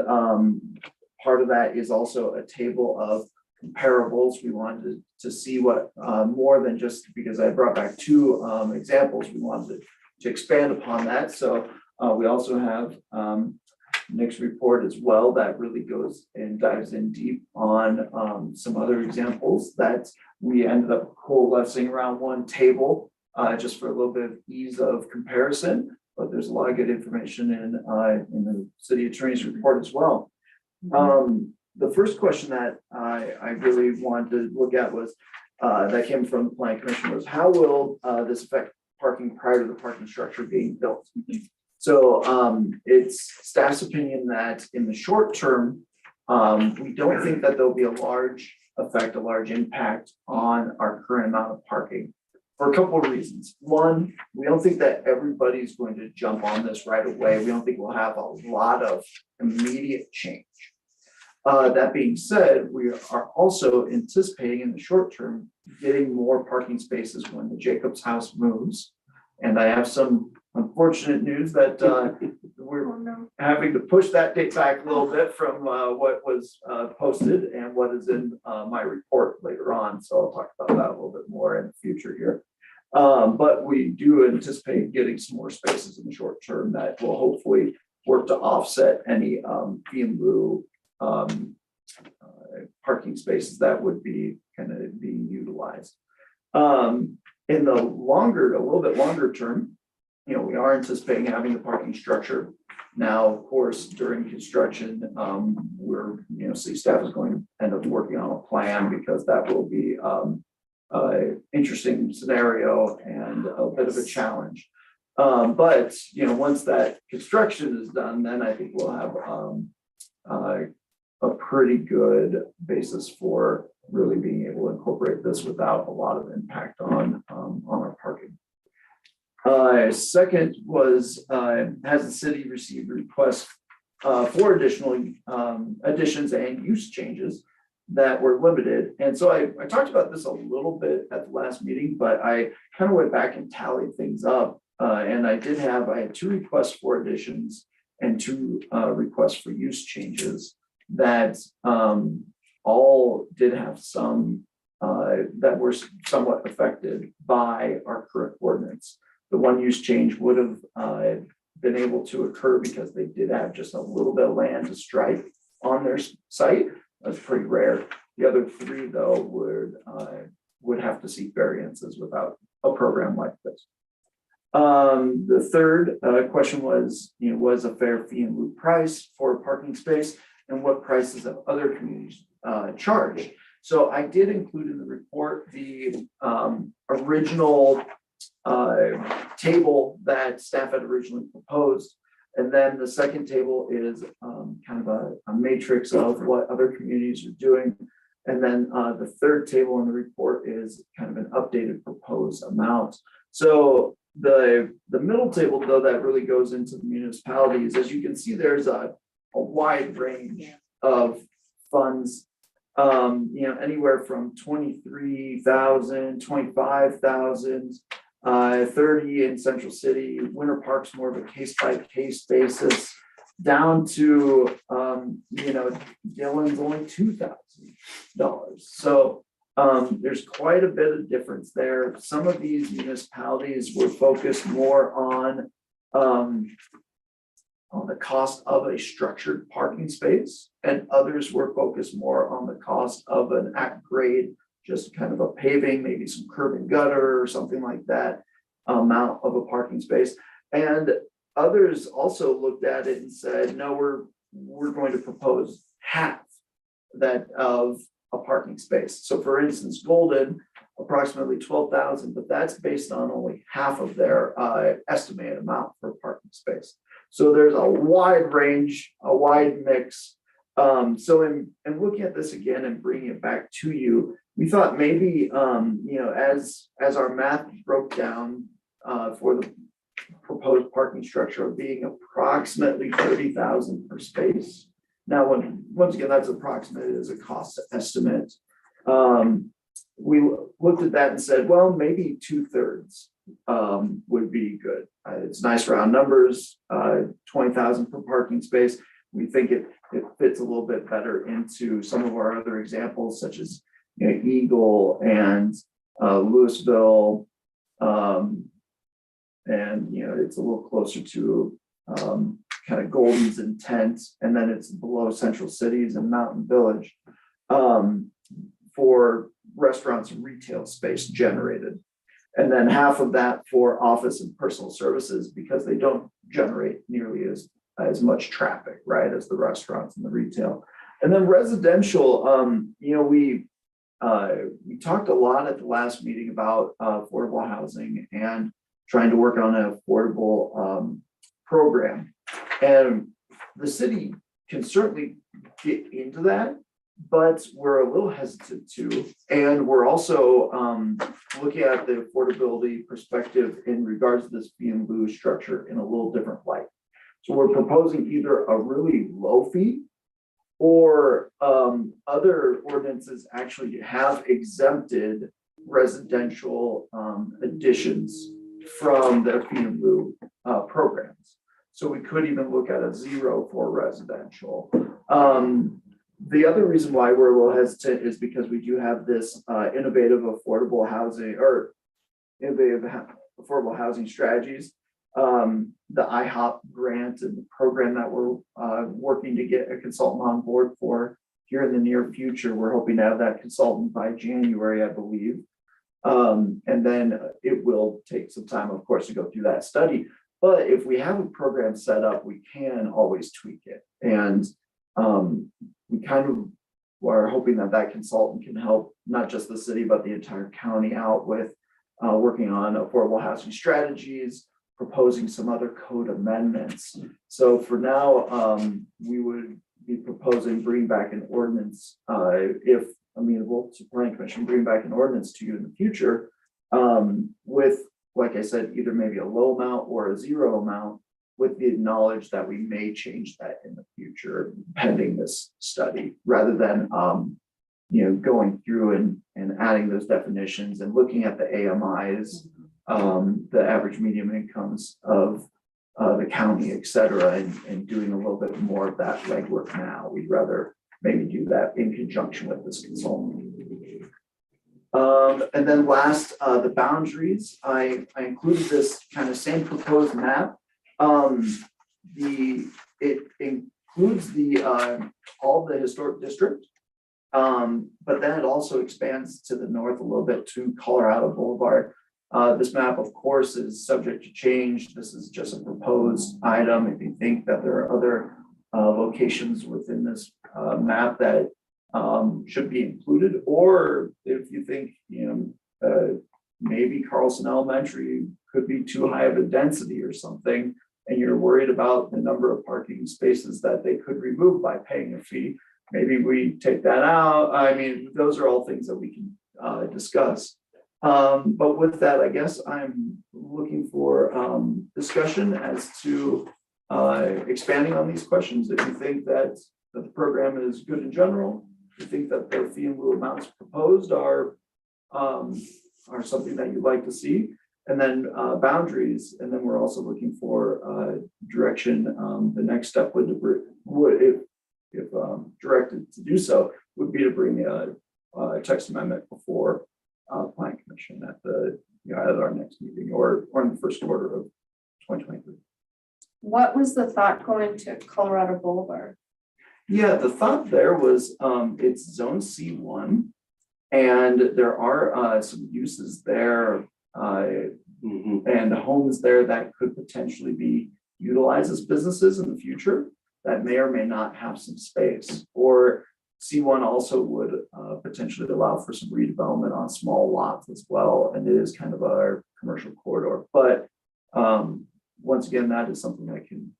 part of that is also a table of comparables. We wanted to see what more than just because I brought back 2 examples, we wanted to expand upon that. So we also have Nick's report as well that really goes and dives in deep on some other examples that we ended up coalescing around one table just for a little bit of ease of comparison. But there's a lot of good information in the city attorney's report as well. The first question that I really wanted to look at was, that came from the planning commission, was how will this affect parking prior to the parking structure being built? So it's staff's opinion that in the short term, we don't think that there'll be a large effect, a large impact on our current amount of parking for a couple of reasons. One, we don't think that everybody's going to jump on this right away. We don't think we'll have a lot of immediate change. That being said, we are also anticipating in the short term getting more parking spaces when the Jacobs house moves. And I have some unfortunate news that we're having to push that date back a little bit from what was posted and what is in my report later on. So I'll talk about that a little bit more in the future here. But we do anticipate getting some more spaces in the short term that will hopefully work to offset any fee and lieu parking spaces that would be kind of being utilized. In the longer, a little bit longer term, we are anticipating having the parking structure. Now, of course, during construction, we're, city staff is going to end up working on a plan because that will be an interesting scenario and a bit of a challenge. But, once that construction is done, then I think we'll have a pretty good basis for really being able to incorporate this without a lot of impact on our parking. Second was, has the city received requests for additional additions and use changes that were limited. And so I talked about this a little bit at the last meeting, but I kind of went back and tallied things up. And I had 2 requests for additions and 2 requests for use changes that all did have some that were somewhat affected by our current ordinance. The one use change would have been able to occur because they did have just a little bit of land to strike on their site. That's pretty rare. The other 3 though would have to seek variances without a program like this. The third question was, was a fair fee in lieu price for a parking space, and what prices of other communities charge. So I did include in the report the original table that staff had originally proposed. And then the second table is kind of a matrix of what other communities are doing. And then the third table in the report is kind of an updated proposed amount. So the middle table, though, that really goes into the municipalities, as you can see, there's a wide range of funds, anywhere from 23,000, 25,000, 30 in Central City. Winter Park's more of a case-by-case basis, down to, Dillon's only $2,000. So there's quite a bit of difference there. Some of these municipalities were focused more on the cost of a structured parking space, and others were focused more on the cost of an at grade, just kind of a paving, maybe some curb and gutter or something like that, amount of a parking space. And others also looked at it and said, no, we're going to propose half that of a parking space. So for instance, Golden, approximately 12,000, but that's based on only half of their estimated amount for a parking space. So there's a wide range, a wide mix. So in looking at this again and bringing it back to you, we thought maybe, as our math broke down for the proposed parking structure of being approximately 30,000 per space. Now, once again, that's approximate as a cost estimate. We looked at that and said, well, maybe 2/3 would be good. It's nice round numbers, 20,000 per parking space. We think it fits a little bit better into some of our other examples, such as Eagle and Louisville. And it's a little closer to kind of Golden's intent, and then it's below Central Cities and Mountain Village for restaurants and retail space generated. And then half of that for office and personal services, because they don't generate nearly as much traffic, right, as the restaurants and the retail. And then residential, we talked a lot at the last meeting about affordable housing and trying to work on an affordable program. And the city can certainly get into that, but we're a little hesitant to. And we're also looking at the affordability perspective in regards to this fee in lieu structure in a little different light. So we're proposing either a really low fee, or other ordinances actually have exempted residential additions from their fee in lieu programs. So we could even look at a 0 for residential. The other reason why we're a little hesitant is because we do have this innovative affordable housing strategies. The IHOP grant and the program that we're working to get a consultant on board for here in the near future. We're hoping to have that consultant by January, I believe. And then it will take some time, of course, to go through that study. But if we have a program set up, we can always tweak it. And we kind of are hoping that that consultant can help not just the city, but the entire county out with working on affordable housing strategies, proposing some other code amendments. So for now, we would be proposing bringing back an ordinance, if amenable to planning commission, bring back an ordinance to you in the future with, like I said, either maybe a low amount or a 0 amount, with the knowledge that we may change that in the future pending this study, rather than going through and adding those definitions and looking at the AMIs, the average medium incomes of the county, et cetera, and doing a little bit more of that legwork now. We'd rather maybe do that in conjunction with this consultant. And then last, the boundaries, I included this kind of same proposed map. It includes all the historic district. But then it also expands to the north a little bit to Colorado Boulevard. This map, of course, is subject to change. This is just a proposed item. If you think that there are other locations within this map that should be included, or if you think, maybe Carlson Elementary could be too high of a density or something, and you're worried about the number of parking spaces that they could remove by paying a fee, maybe we take that out. I mean, those are all things that we can discuss. But with that, I guess I'm looking for discussion as to expanding on these questions. If you think that the program is good in general, if you think that the fee and lieu amounts proposed are something that you'd like to see, and then boundaries, and then we're also looking for direction. The next step would if directed to do so, would be to bring a text amendment before Plan Commission at our next meeting or in the first quarter of 2023. What was the thought going to Colorado Boulevard? Yeah, the thought there was it's zone C1, and there are some uses there and homes there that could potentially be utilized as businesses in the future that may or may not have some space. Or C1 also would potentially allow for some redevelopment on small lots as well, and it is kind of our commercial corridor. But once again, that is something that can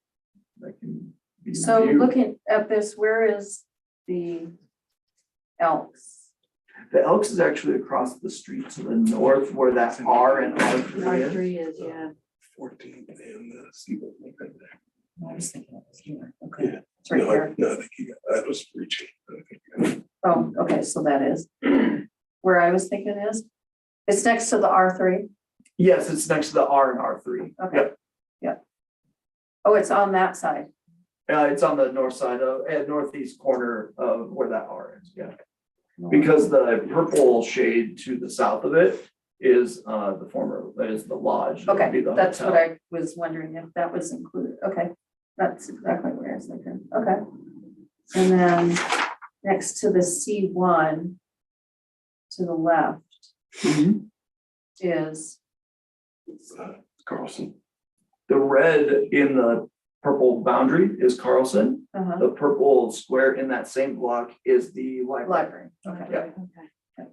be So reviewed. looking at this, where is the Elks? The Elks is actually across the street to the north where that R and R3 is. R3 is, yeah. 14 and Seabolt right there. I was thinking it was here. Okay, Yeah. it's right here. No, I think that was reaching. Oh, okay, so that is where I was thinking is. It's next to the R3. Yes, it's next to the R and R3. Okay. Yep. Yep. Oh, it's on that side. It's on the north side of, northeast corner of where that R is, yeah. Because the purple shade to the south of it is the lodge. That would Okay, be the that's hotel. what I was wondering if that was included. Okay, that's exactly what I was thinking. Okay. And then next to the C1 to the left Mhm. is, Carlson. The red in the purple boundary is Carlson. uh-huh, The purple square in that same block is the library. library. Okay. Yeah. Okay.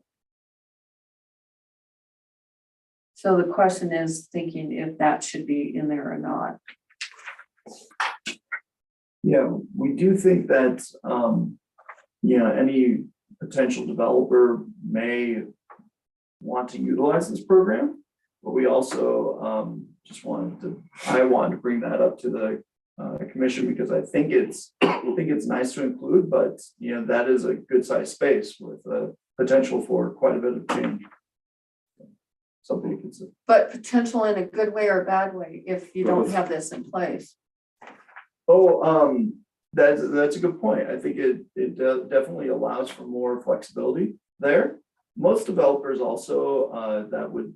So the question is thinking if that should be in there or not. Yeah, we do think that, any potential developer may want to utilize this program. But we also, I wanted to bring that up to the commission because I think it's nice to include, but that is a good sized space with potential for quite a bit of change. Something to consider. But potential in a good way or a bad way if you don't have this in place. Oh, that's a good point. I think it definitely allows for more flexibility there. Most developers also that would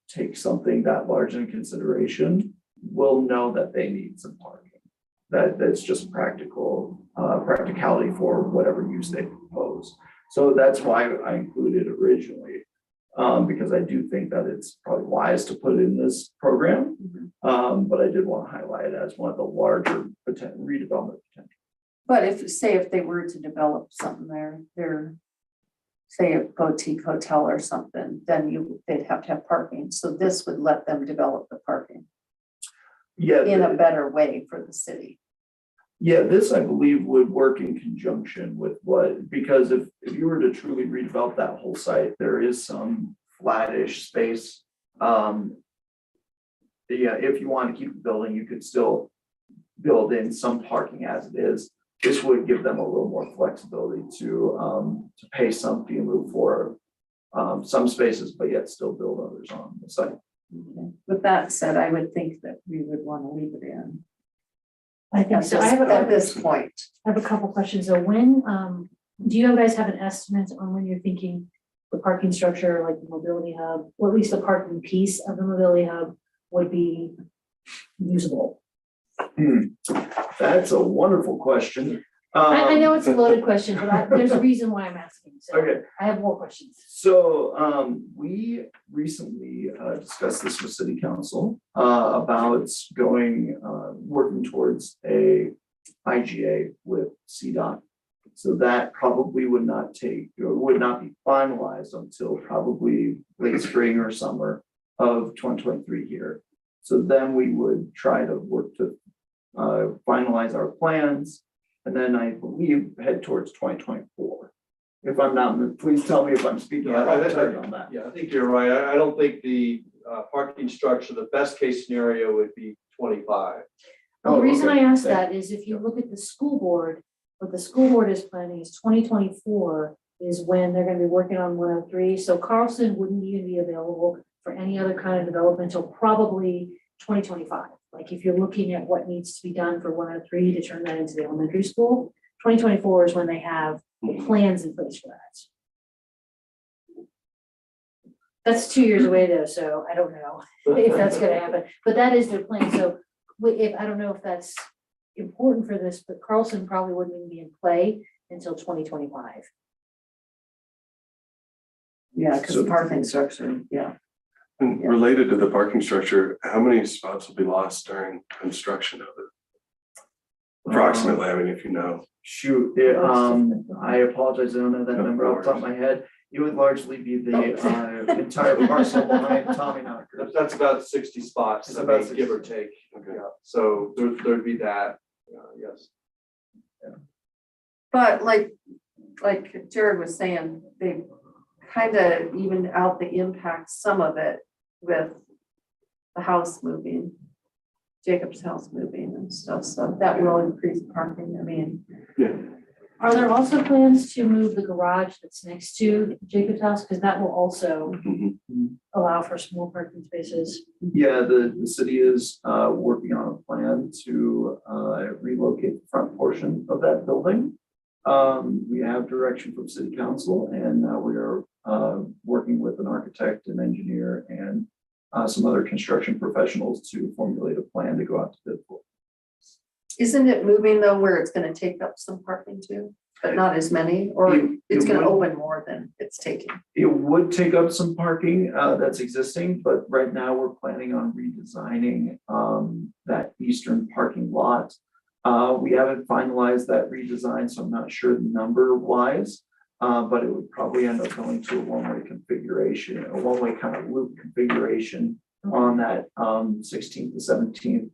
take something that large into consideration will know that they need some parking. That's just practicality for whatever use they propose. So that's why I included it originally. Because I do think that it's probably wise to put in this program. But I did want to highlight it as one of the larger redevelopment potential. But if they were to develop something there, say a boutique hotel or something, then they'd have to have parking. So this would let them develop the parking Yeah. in a better way for the city. Yeah, this I believe would work in conjunction with because if you were to truly redevelop that whole site, there is some flattish space. If you want to keep the building, you could still build in some parking as it is. this would give them a little more flexibility to pay some fee in lieu for some spaces, but yet still build others on the site. Okay. With that said, I would think that we would want to leave it in I think at so. at this point. I have a couple questions. So when, do you guys have an estimate on when you're thinking the parking structure, like the mobility hub, or at least the parking piece of the mobility hub would be usable? That's a wonderful question. I know it's a loaded question, but there's a reason why I'm asking. So Okay, I have more questions. so we recently discussed this with city council about going, working towards a IGA with CDOT. So that probably would not take, or would not be finalized until probably late spring or summer of 2023 here. So then we would try to work to finalize our plans, and then I believe head towards 2024. If I'm not, please tell me if I'm speaking out of turn on that. Yeah, I think you're right. I don't think the parking structure, the best case scenario would be 25. Well, the Oh, reason okay. I asked that is if you look at the school board, what the school board is planning is 2024 is when they're gonna be working on 103. So Carlson wouldn't even be available for any other kind of development until probably 2025. Like if you're looking at what needs to be done for 103 to turn that into the elementary school, 2024 is when they have plans in place for that. That's 2 years away though, so I don't know if that's gonna happen, but that is their plan. So if, I don't know if that's important for this, but Carlson probably wouldn't even be in play until 2025. Yeah, because So- the parking structure, yeah. And related to the parking structure, how many spots will be lost during construction of it? Approximately, I mean, if you know. Shoot, I apologize, I don't know that number off the top of my head. It would largely be the entire parcel behind Tommy Knocker. That's about 60 spots, It's I about mean, give or take. Okay. Yeah, so there'd be that, yes. But like Jared was saying, they kind of evened out the impact, some of it with the house moving, Jacob's house moving and stuff, so that will increase parking, I mean. Yeah. Are there also plans to move the garage that's next to Jacob's house? Because that will also Mhm. allow for some more parking spaces. Yeah, the city is working on a plan to relocate the front portion of that building. We have direction from city council, and we are working with an architect and engineer and some other construction professionals to formulate a plan to go out to bid for. Isn't it moving though where it's gonna take up some parking too, but not as many, or It- it's it gonna would- open more than it's taking? It would take up some parking that's existing, but right now we're planning on redesigning that eastern parking lot. We haven't finalized that redesign, so I'm not sure the number wise. But it would probably end up going to a one-way configuration, a one-way kind of loop configuration on that 16th to 17th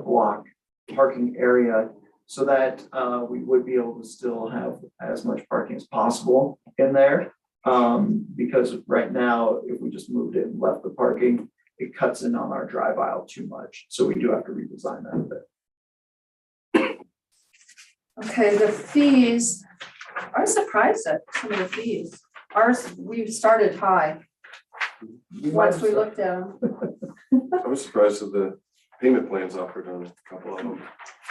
block parking area, so that we would be able to still have as much parking as possible in there. Because right now, if we just moved it and left the parking, it cuts in on our drive aisle too much, so we do have to redesign that a bit. Okay, the fees, I was surprised at some of the fees. Ours, we started high once we looked at them. I was surprised at the payment plans offered on a couple of them.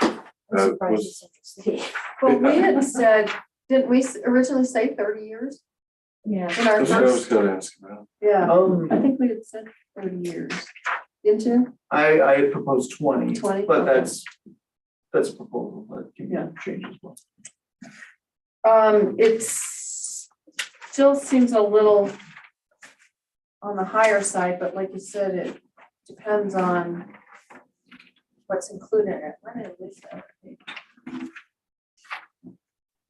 I'm surprised was- it's interesting. But we had said, didn't we originally say 30 years Yeah. in our That's what I was first? gonna ask about. Yeah, I think we had said 30 years. Into I had proposed 20, 20? but Okay. that's a proposal, that can Yeah. be changed as well. It's still seems a little on the higher side, but like you said, it depends on what's included in it. Where did we say?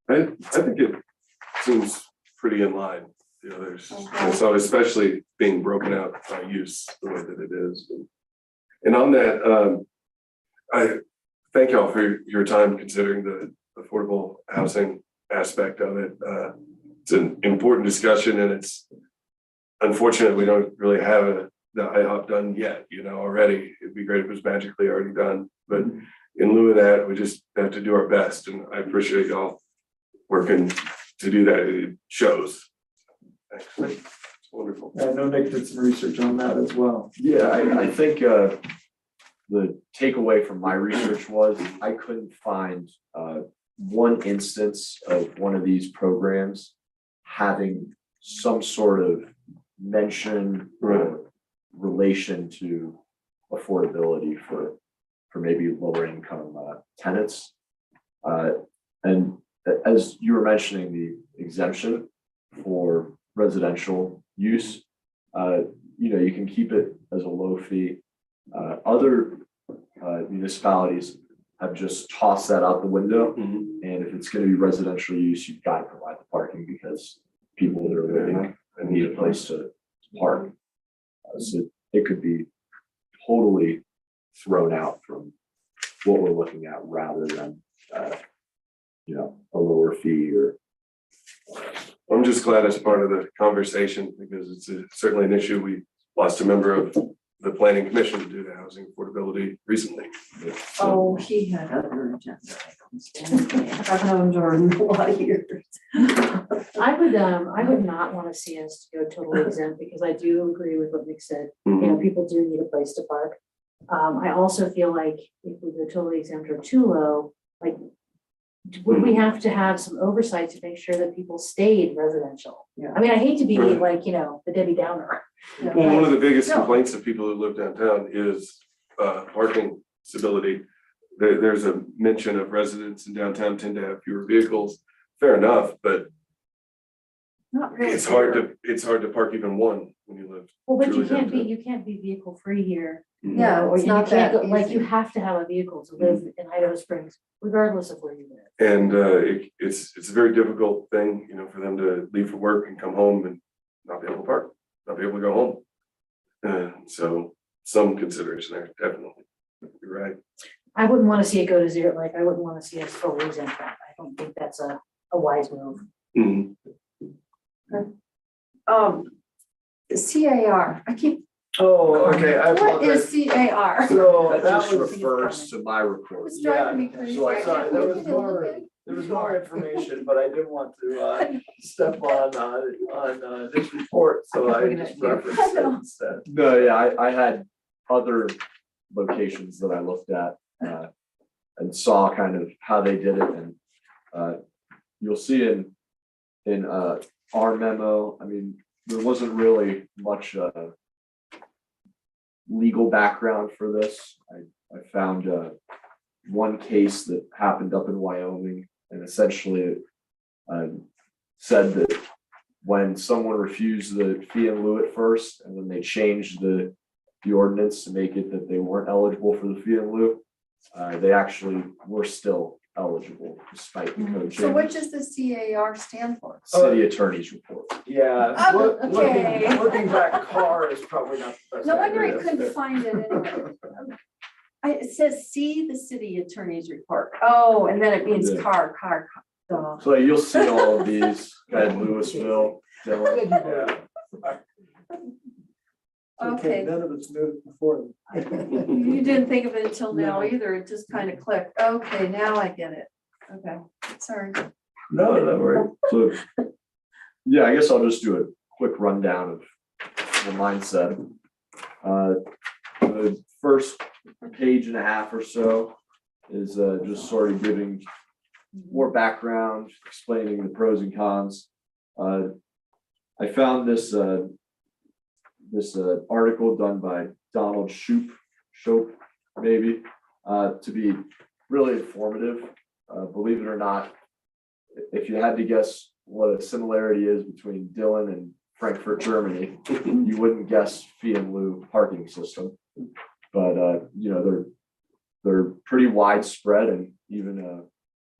I think it seems pretty in line, the others, Okay. and so especially being broken out by use the way that it is. And on that, I thank y'all for your time considering the affordable housing aspect of it. It's an important discussion, and it's unfortunate we don't really have the IHOP done yet, already. It'd be great if it was magically already done, but in lieu of that, we just have to do our best, and I appreciate y'all working to do that. It shows. Excellent. It's wonderful. I know Nick did some research on that as well. Yeah, I think the takeaway from my research was I couldn't find one instance of one of these programs having some sort of mention or relation to affordability for maybe lower income tenants. And as you were mentioning, the exemption for residential use, you can keep it as a low fee. Other municipalities have just tossed that out the window. Mhm. And if it's gonna be residential use, you've got to provide the parking because people that are living and need a place to park. So it could be totally thrown out from what we're looking at rather than, a lower fee or. I'm just glad it's part of the conversation because it's certainly an issue. We lost a member of the planning commission due to housing affordability recently. Oh, he had other agenda items. I've known Jordan a lot of years. I would not want to see us go totally exempt because I do agree with what Nick said. People do need a place to park. I also feel like if we go totally exempt or too low, like, would we have to have some oversight to make sure that people stayed residential? Yeah. I mean, I hate to be Right. like, the Debbie Downer. Well, one of the biggest No. complaints of people who live downtown is parking stability. There's a mention of residents in downtown tend to have fewer vehicles. Fair enough, but Not really. it's hard to park even one when you live. Well, but truly downtown. you can't be vehicle free here. Yeah, Or it's you not can't that go, like, easy. you have to have a vehicle to live in Idaho Springs, regardless of where you live. And it's a very difficult thing, for them to leave for work and come home and not be able to park, not be able to go home. So some consideration there, definitely. You're right. I wouldn't want to see it go to zero, like, I wouldn't want to see us fully exempt that. I don't think that's a wise move. Mhm. The CAR, I keep, Oh, okay, I what is apologize. CAR? So That that just was- refers to my report. It's driving me Yeah, crazy. so I saw, there was I can't more, look at it. there was more information, but I didn't want to step on this report, so I just referenced it instead. No, yeah, I had other locations that I looked at and saw kind of how they did it, and you'll see in our memo, I mean, there wasn't really much legal background for this. I found one case that happened up in Wyoming, and essentially said that when someone refused the fee in lieu at first, and then they changed the ordinance to make it that they weren't eligible for the fee in lieu, they actually were still eligible despite the code So what change. does the CAR stand for? City attorney's report. Yeah, Okay. looking back, car is probably not the best. No wonder I idea. couldn't find it anyway. It says, see the city attorney's report. Oh, and then it means Yeah. car. Duh. So you'll see all of these, kind of Louisville, Dillon. Okay. None of us knew it before. You didn't think of it until now No. either. It just kind of clicked. Okay, now I get it. Okay, sorry. No, don't worry. So, yeah, I guess I'll just do a quick rundown of the mindset. The first page and a half or so is just sort of giving more background, explaining the pros and cons. I found this article done by Donald Shope, maybe, to be really informative. Believe it or not, if you had to guess what a similarity is between Dillon and Frankfurt, Germany, you wouldn't guess fee and lieu parking system. But they're pretty widespread and even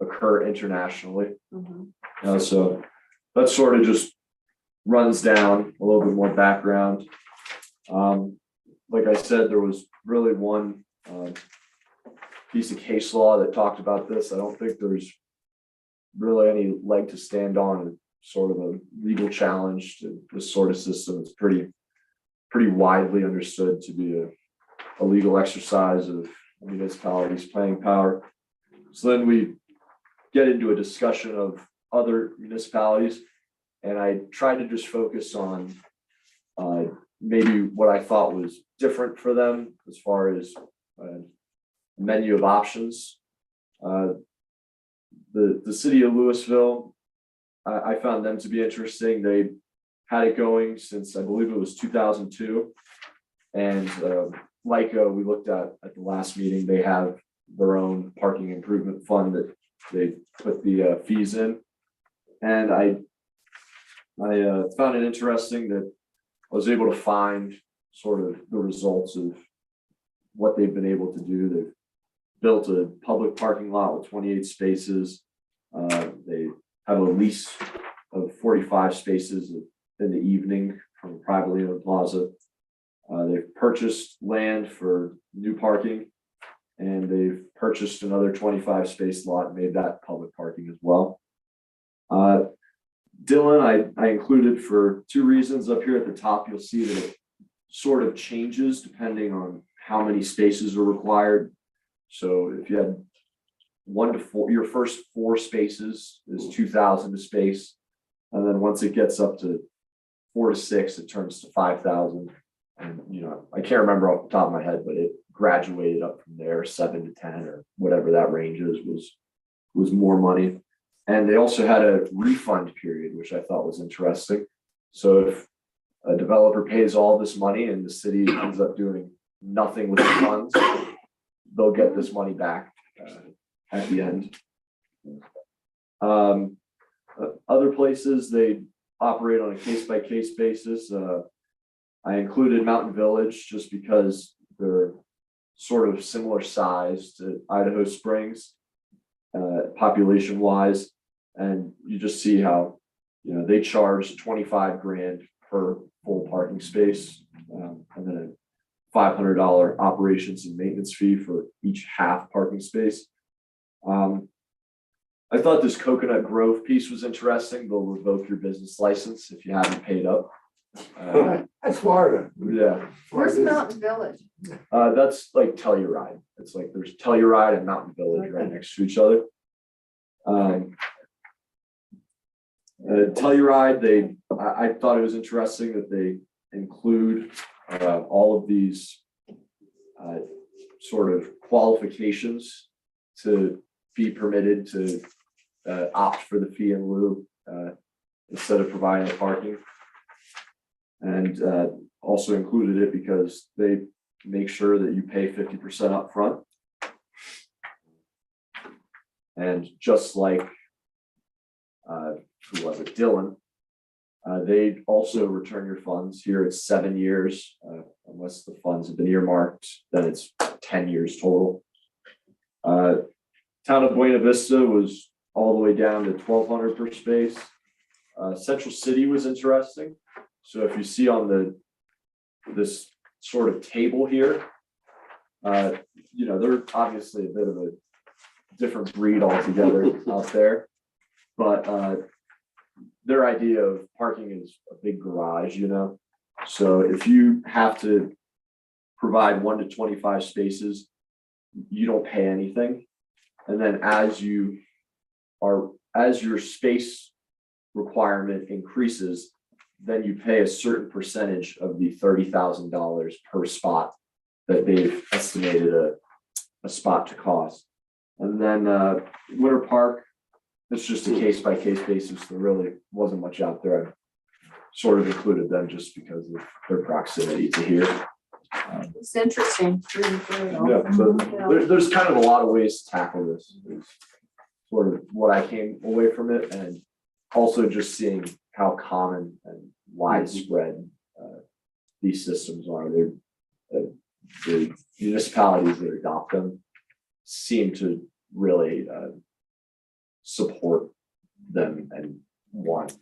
occur internationally. So that sort of just runs down a little bit more background. Like I said, there was really one piece of case law that talked about this. I don't think there's really any leg to stand on, sort of a legal challenge to this sort of system. It's pretty widely understood to be a legal exercise of municipalities' planning power. So then we get into a discussion of other municipalities. And I tried to just focus on maybe what I thought was different for them as far as menu of options. The city of Louisville, I found them to be interesting. They had it going since I believe it was 2002. And like we looked at the last meeting, they have their own parking improvement fund that they put the fees in. And I found it interesting that I was able to find sort of the results of what they've been able to do. They've built a public parking lot with 28 spaces. They have a lease of 45 spaces in the evening from a privately owned plaza. They've purchased land for new parking, and they've purchased another 25 space lot and made that public parking as well. Dylan, I included for two reasons. Up here at the top, you'll see that it sort of changes depending on how many spaces are required. So if you had 1 to 4, your first 4 spaces is 2,000 a space. And then once it gets up to 4 to 6, it turns to 5,000. And, you know, I can't remember off the top of my head, but it graduated up from there, 7 to 10 or whatever that range is, was more money. And they also had a refund period, which I thought was interesting. So if a developer pays all this money and the city ends up doing nothing with the funds, they'll get this money back at the end. Other places, they operate on a case-by-case basis. I included Mountain Village just because they're sort of similar size to Idaho Springs, population-wise. And you just see how, you know, they charge 25 grand per full parking space, and then a $500 operations and maintenance fee for each half parking space. I thought this Coconut Grove piece was interesting. They'll revoke your business license if you haven't paid up. That's Florida. Yeah, Where's Mountain Village? that's like Telluride. It's like there's Telluride and Mountain Village right next to each other. Telluride, I thought it was interesting that they include all of these sort of qualifications to be permitted to opt for the fee in lieu instead of providing the parking. And also included it because they make sure that you pay 50% up front. And just like who was it, Dylan, they also return your funds. Here it's 7 years, unless the funds have been earmarked, then it's 10 years total. Town of Buena Vista was all the way down to 1,200 per space. Central City was interesting. So if you see on this sort of table here, you know, they're obviously a bit of a different breed altogether out there, but their idea of parking is a big garage, you know. So if you have to provide 1 to 25 spaces, you don't pay anything. And then as your space requirement increases, then you pay a certain percentage of the $30,000 per spot that they've estimated a spot to cost. And then Winter Park, it's just a case-by-case basis. There really wasn't much out there. I sort of included them just because of their proximity to here. It's interesting. Yeah, so there's kind of a lot of ways to tackle this. It's sort of what I came away from it, and also just seeing how common and widespread these systems are. The municipalities that adopt them seem to really support them and want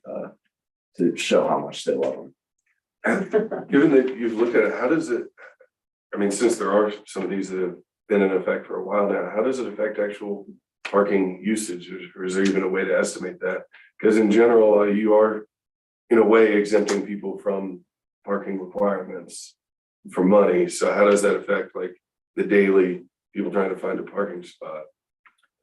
to show how much they love them. Given that you've looked at it, how does it, I mean, since there are some of these that have been in effect for a while now, how does it affect actual parking usage? Or is there even a way to estimate that? Because in general, you are in a way exempting people from parking requirements for money. So how does that affect like the daily people trying to find a parking spot.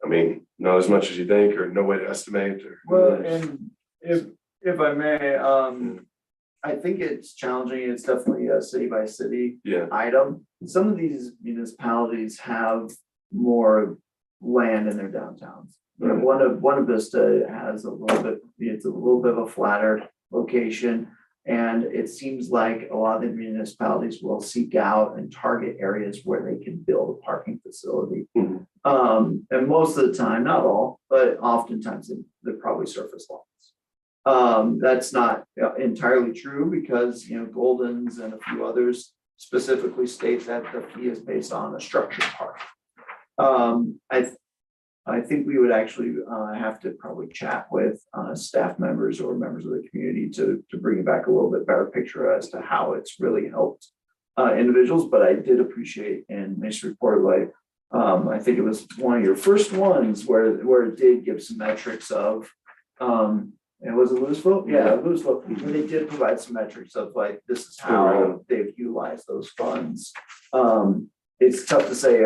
I mean, not as much as you think, or no way to estimate, or. Well, and if I may, I think it's challenging. It's definitely a city by city Yeah, item. Some of these municipalities have more land in their downtowns. You know, one of Vista has a little bit, it's a little bit of a flatter location. And it seems like a lot of the municipalities will seek out and target areas where they can build a parking facility. Mhm. And most of the time, not all, but oftentimes they're probably surface lots. That's not entirely true because, you know, Golden's and a few others specifically state that the fee is based on a structured park. I think we would actually have to probably chat with staff members or members of the community to bring back a little bit better picture as to how it's really helped individuals. But I did appreciate in this report, like I think it was one of your first ones where it did give some metrics of and was it Louisville? Yeah, Louisville. Where they did provide some metrics of like this is how they've utilized those funds. It's tough to say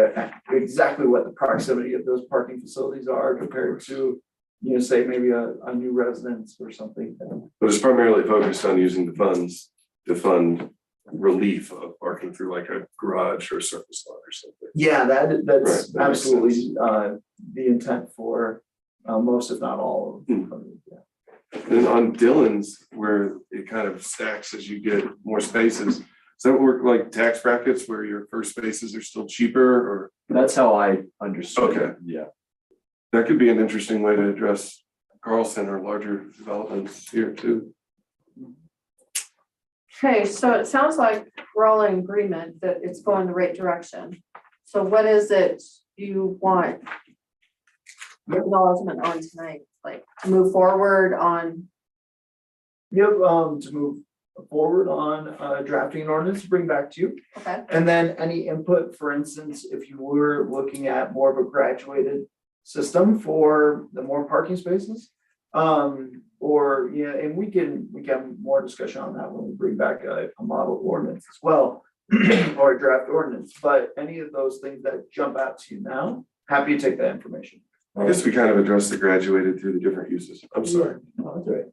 exactly what the proximity of those parking facilities are compared to, you know, say maybe a new residence or something. but it's primarily focused on using the funds to fund relief of parking through like a garage or surface lot or something. Yeah, that's Right, that makes absolutely the intent for most, if not all of them. Yeah. And on Dillon's, where it kind of stacks as you get more spaces, does that work like tax brackets where your first spaces are still cheaper, or That's how I understood it, Okay. yeah. that could be an interesting way to address Carlson or larger developments here too. Okay, so it sounds like we're all in agreement that it's going the right direction. So what is it you want acknowledgement on tonight, like to move forward on? Yep, to move forward on drafting an ordinance to bring back to you. Okay, And then any input, for instance, if you were looking at more of a graduated system for the more parking spaces. Or, yeah, and we can have more discussion on that when we bring back a model ordinance as well. Or a draft ordinance, but any of those things that jump out to you now, happy to take that information. I guess we kind of addressed the graduated through the different uses. I'm sorry. Oh, that's all right.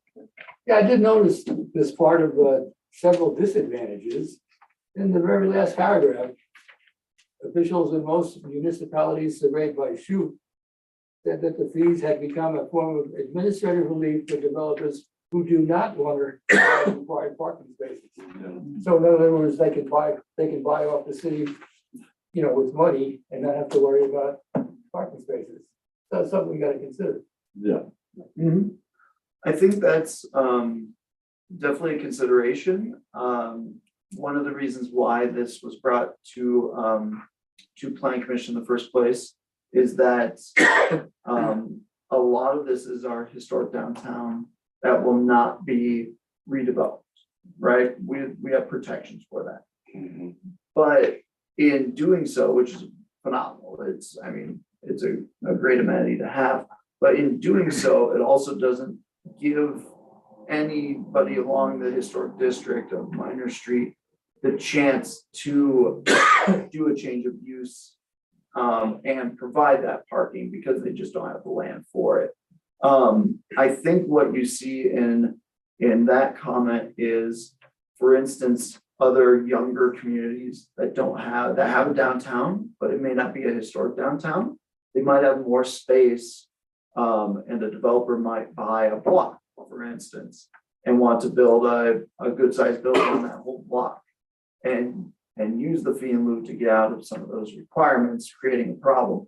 Yeah, I did notice this part of several disadvantages. In the very last paragraph, officials in most municipalities surveyed by Shute said that the fees had become a form of administrative relief for developers who do not want to require parking spaces. So in other words, they can buy off the city, you know, with money and not have to worry about parking spaces. That's something we gotta consider. Yeah. I think that's definitely a consideration. One of the reasons why this was brought to Planning Commission in the first place is that a lot of this is our historic downtown that will not be redeveloped, right? We have protections for that. Mhm. But in doing so, which is phenomenal, it's a great amenity to have. But in doing so, it also doesn't give anybody along the historic district of Minor Street the chance to do a change of use and provide that parking because they just don't have the land for it. I think what you see in that comment is, for instance, other younger communities that have a downtown, but it may not be a historic downtown. They might have more space, and the developer might buy a block, for instance, and want to build a good sized building on that whole block. And use the fee in lieu to get out of some of those requirements, creating a problem.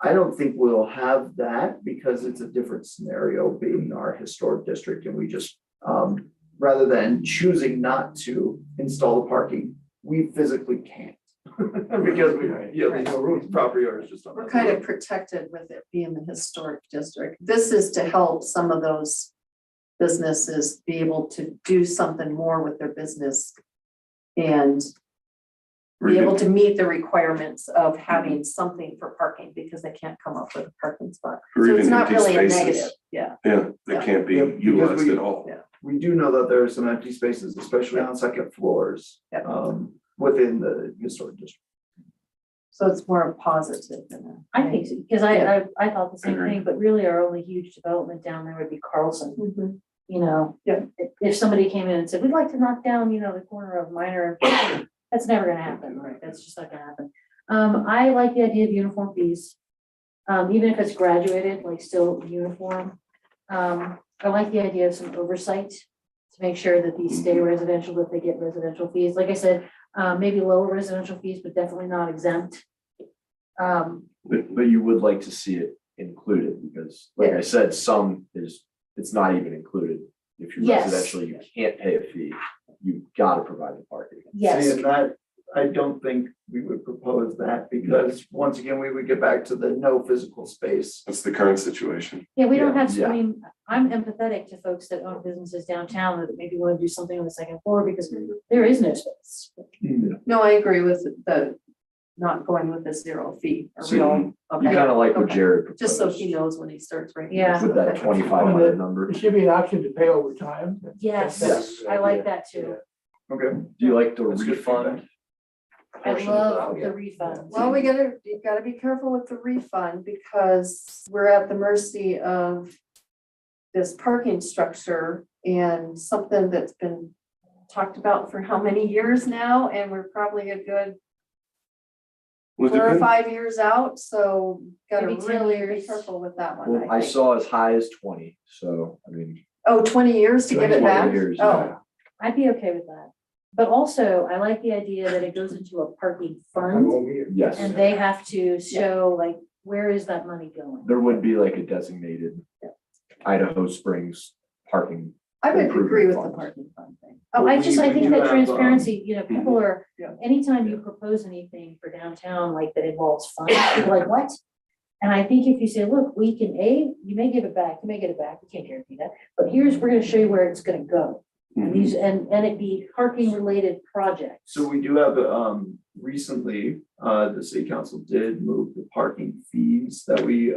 I don't think we'll have that because it's a different scenario being our historic district, and we just rather than choosing not to install the parking, we physically can't. Because there's no room, property owners just don't. we're kind of protected with it being the historic district. This is to help some of those businesses be able to do something more with their business and be able to meet the requirements of having something for parking because they can't come up with a parking spot. Or So even it's not empty really a spaces. negative, yeah. Yeah, they can't be Yeah, because utilized we- at all. Yeah. We do know that there are some empty spaces, especially on second floors, Yep. within the historic district. So it's more positive than that. I think so, because I thought the same thing, but really our only huge development down there would be Carlson. Mhm. You know, Yeah. if somebody came in and said, we'd like to knock down, you know, the corner of Minor, that's never gonna happen, right? That's just not gonna happen. I like the idea of uniform fees. Even if it's graduated, like still uniform. I like the idea of some oversight to make sure that these stay residential, that they get residential fees. Like I said, maybe lower residential fees, but definitely not exempt. But you would like to see it included, because like I said, it's not even included. If you're Yes. residential, you can't pay a fee, you've got to provide the parking. Yes. See, and that, I don't think we would propose that, because once again, we would get back to the no physical space. That's the current situation. Yeah, we don't have, Yeah. I mean, I'm empathetic to folks that own businesses downtown that maybe want to do something on the second floor because there is no space. No, I agree with the not going with the zero fee. Are we all You okay? kind of like what Okay. Jared proposed. Just so he knows when he starts writing. Yeah. this. With that Okay. 2,500 number. There should be an option to pay over time. Yes, That's- I like that too. Okay. Do you like the That's good refund? I portion of love that? the refund. Well, you gotta be careful with the refund because we're at the mercy of this parking structure and something that's been talked about for how many years now, and we're probably a good Well, it 4 or depends. 5 years out, so gotta Maybe 10 really be years. careful with that one, Well, I I think. saw as high as 20, so I mean. Oh, 20 years to give it 20 back? years, Oh, yeah. I'd be okay with that. But also, I like the idea that it goes into a parking fund Yes, and they have to show like, where is that money going? there would be like a designated Idaho Springs parking. I would agree with the Improvement parking fund thing. Oh, I think We do that have, transparency, you know, people are, Yeah. anytime you propose anything for downtown, like that involves funds, people are like, what? And I think if you say, look, we can, you may give it back, you may get it back, we can't guarantee that, but we're gonna show you where it's gonna go. And these, and it be parking related projects. So we do have, recently, the city council did move the parking fees that we,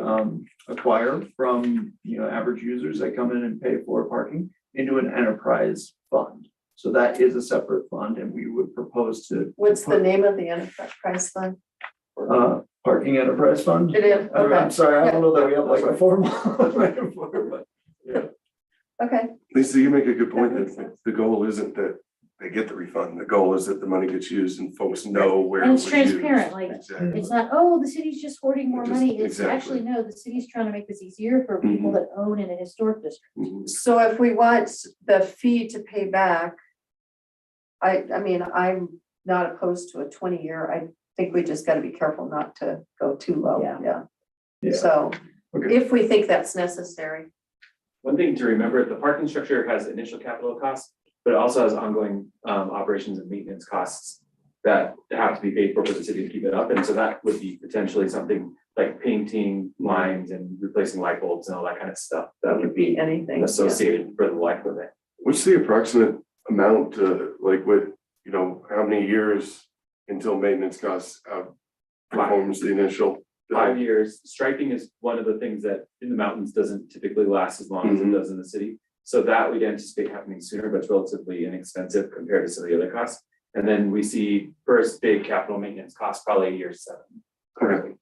acquire from, average users that come in and pay for parking into an enterprise fund. So that is a separate fund, and we would propose to. What's the name of the enterprise fund? Parking enterprise fund? It is, I'm okay, sorry, I don't know that we have like a formal metaphor, but. okay. Lisa, you make a good point That makes that sense. the goal isn't that they get the refund. The goal is that the money gets used and folks know where it And was it's used. transparent, like, Exactly. it's not, oh, the city's just hoarding more Just- money. It's exactly. actually, no, the city's trying to make this easier for people that own in a historic district. Mhm. So if we want the fee to pay back, I mean, I'm not opposed to a 20-year. I think we just gotta be careful not to go too low, Yeah. Yeah. So Okay. if we think that's necessary, One thing to remember, the parking structure has initial capital costs, but it also has ongoing operations and maintenance costs that have to be paid for the city to keep it up. And so that would be potentially something like painting lines and replacing light bulbs and all that kind of stuff. That that would could be be anything. yeah. associated for the life of it. What's the approximate amount, like what, how many years until maintenance costs performs the initial? 5 years, striping is one of the things that in the mountains doesn't typically last as long as it does in the city. So that we'd anticipate happening sooner, but it's relatively inexpensive compared to some of the other costs. And then we see first big capital maintenance cost probably year 7 currently.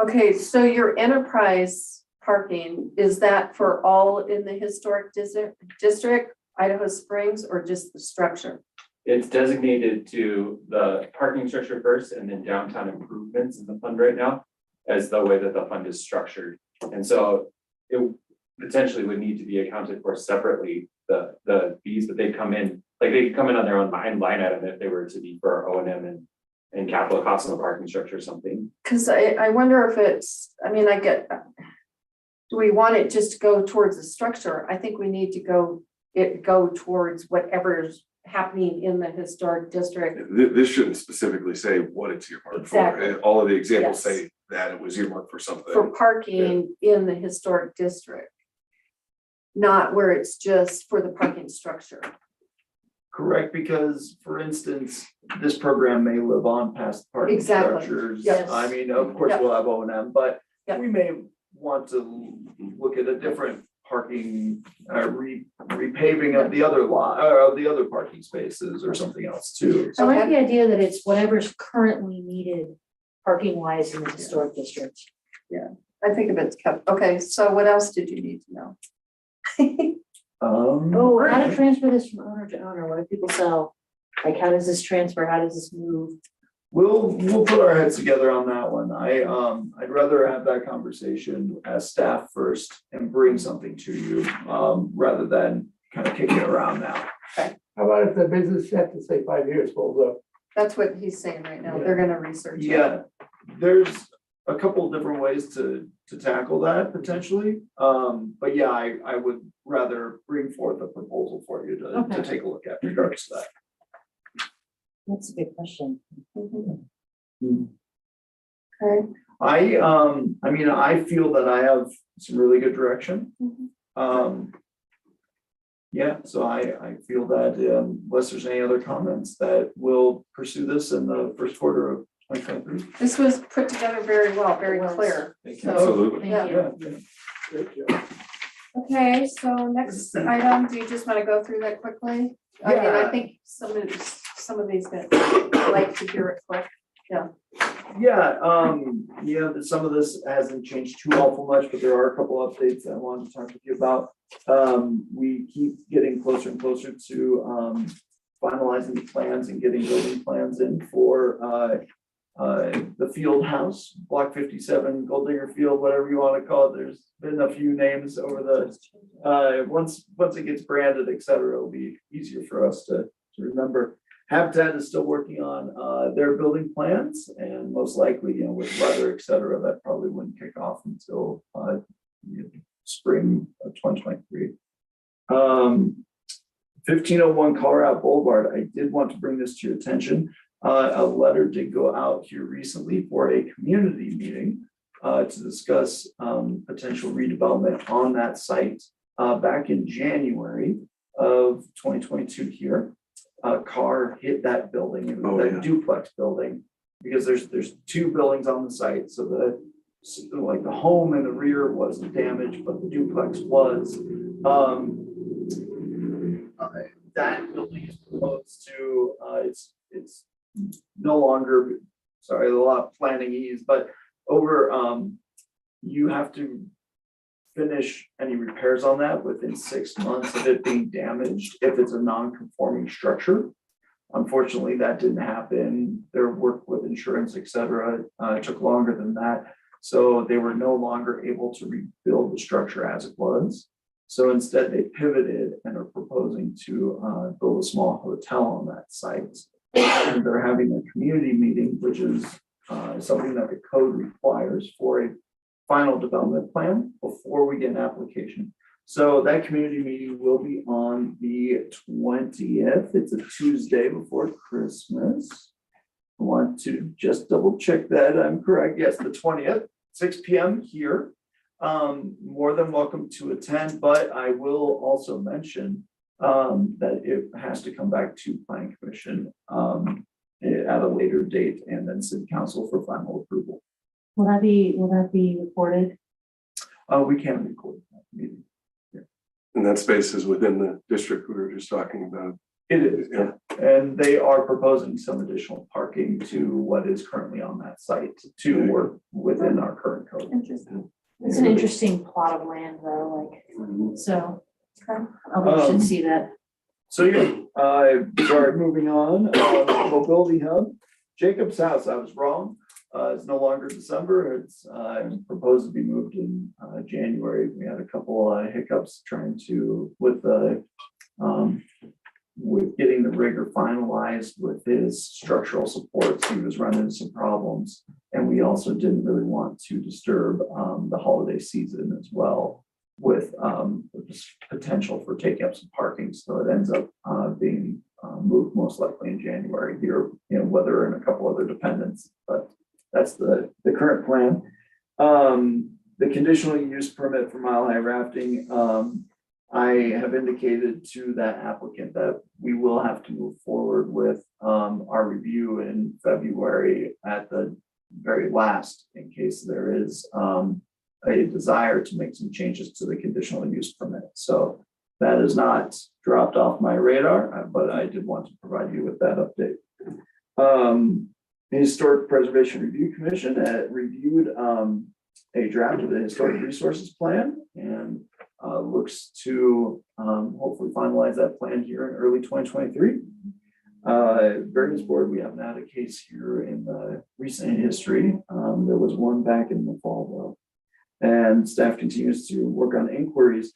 Okay, so your enterprise parking, is that for all in the historic district, Idaho Springs, or just the structure? It's designated to the parking structure first and then downtown improvements in the fund right now as the way that the fund is structured. And so it potentially would need to be accounted for separately, the fees, but they come in, like they could come in on their own line item if they were to be for O&M and capital costs on the parking structure or something. Cause I wonder if it's, I mean, do we want it just to go towards the structure? I think we need to go towards whatever's happening in the historic district. This shouldn't specifically say what it's earmarked for. Exactly. All of the examples Yes. say that it was earmarked for something. For parking in the historic district. Not where it's just for the parking structure. Correct, because for instance, this program may live on past parking Exactly, structures. yes. I mean, of course, Yep. we'll have O and M, but Yep. we may want to look at a different parking, repaving of the other lot, or of the other parking spaces or something else too. I like the idea that it's whatever's currently needed parking wise in the historic district. I think if it's kept, okay, so what else did you need to know? Oh, how to transfer this from owner to owner, what do people sell? Like, how does this transfer, how does this move? We'll put our heads together on that one. I'd rather have that conversation as staff first and bring something to you, rather than kind of kicking it around now. How about if the business have to say 5 years holds up? That's what he's saying right now. They're gonna research it. Yeah, there's a couple of different ways to tackle that potentially. But yeah, I would rather bring forth a proposal for you to Okay. take a look at in regards to that. That's a good question. Okay, I mean, I feel that I have some really good direction. Yeah, so I feel that unless there's any other comments, that we'll pursue this in the first quarter of 2023. this was put together very well, very It was. clear. So, Absolutely. yeah. Thank you. Yeah. Okay, so next item, do you just want to go through that quickly? I mean, I Yeah. think some of these that I'd like to hear it quick. Yeah, some of this hasn't changed too awful much, but there are a couple updates that I wanted to talk with you about. We keep getting closer and closer to finalizing the plans and getting building plans in for the field house, block 57, Gold Digger Field, whatever you want to call it. There's been a few names over the, once it gets branded, et cetera, it'll be easier for us to remember. Habitat is still working on their building plans, and most likely, with weather, et cetera, that probably wouldn't kick off until spring of 2023. 1501 Colorado Boulevard, I did want to bring this to your attention. A letter did go out here recently for a community meeting to discuss potential redevelopment on that site. Back in January of 2022 here, a car hit that building, it was that duplex building, because there's two buildings on the site, so the home in the rear wasn't damaged, but the duplex was. That building is proposed to, it's no longer, sorry, a lot of planning ease, but you have to finish any repairs on that within 6 months of it being damaged if it's a non-conforming structure. Unfortunately, that didn't happen. Their work with insurance, et cetera, took longer than that. So they were no longer able to rebuild the structure as it was. So instead they pivoted and are proposing to build a small hotel on that site. And they're having a community meeting, which is something that the code requires for a final development plan before we get an application. So that community meeting will be on the 20th. It's a Tuesday before Christmas. I want to just double check that I'm correct. Yes, the 20th, 6 p.m. here. More than welcome to attend, but I will also mention that it has to come back to Planning Commission at a later date and then City Council for final approval. Will that be recorded? We can record that meeting. And that space is within the district we were just talking about. It is, yeah. And they are proposing some additional parking to what is currently on that site to work within our current code. Interesting. It's an interesting plot of land though, like, so. Okay. Others should see that. So sorry, moving on, Mobility Hub, Jacob's House, I was wrong. It's no longer December, it's proposed to be moved in January. We had a couple hiccups trying to, with getting the rigger finalized with his structural supports. He was running into some problems. And we also didn't really want to disturb the holiday season as well with potential for taking up some parking. So it ends up being moved most likely in January here, whether in a couple other dependents, but that's the current plan. The conditional use permit for Mile High Rafting, I have indicated to that applicant that we will have to move forward with our review in February at the very last, in case there is a desire to make some changes to the conditional use permit. So that is not dropped off my radar, but I did want to provide you with that update. The Historic Preservation Review Commission reviewed a draft of the Historic Resources Plan and looks to hopefully finalize that plan here in early 2023. Variance Board, we haven't had a case here in recent history. There was one back in the fall though. And staff continues to work on inquiries.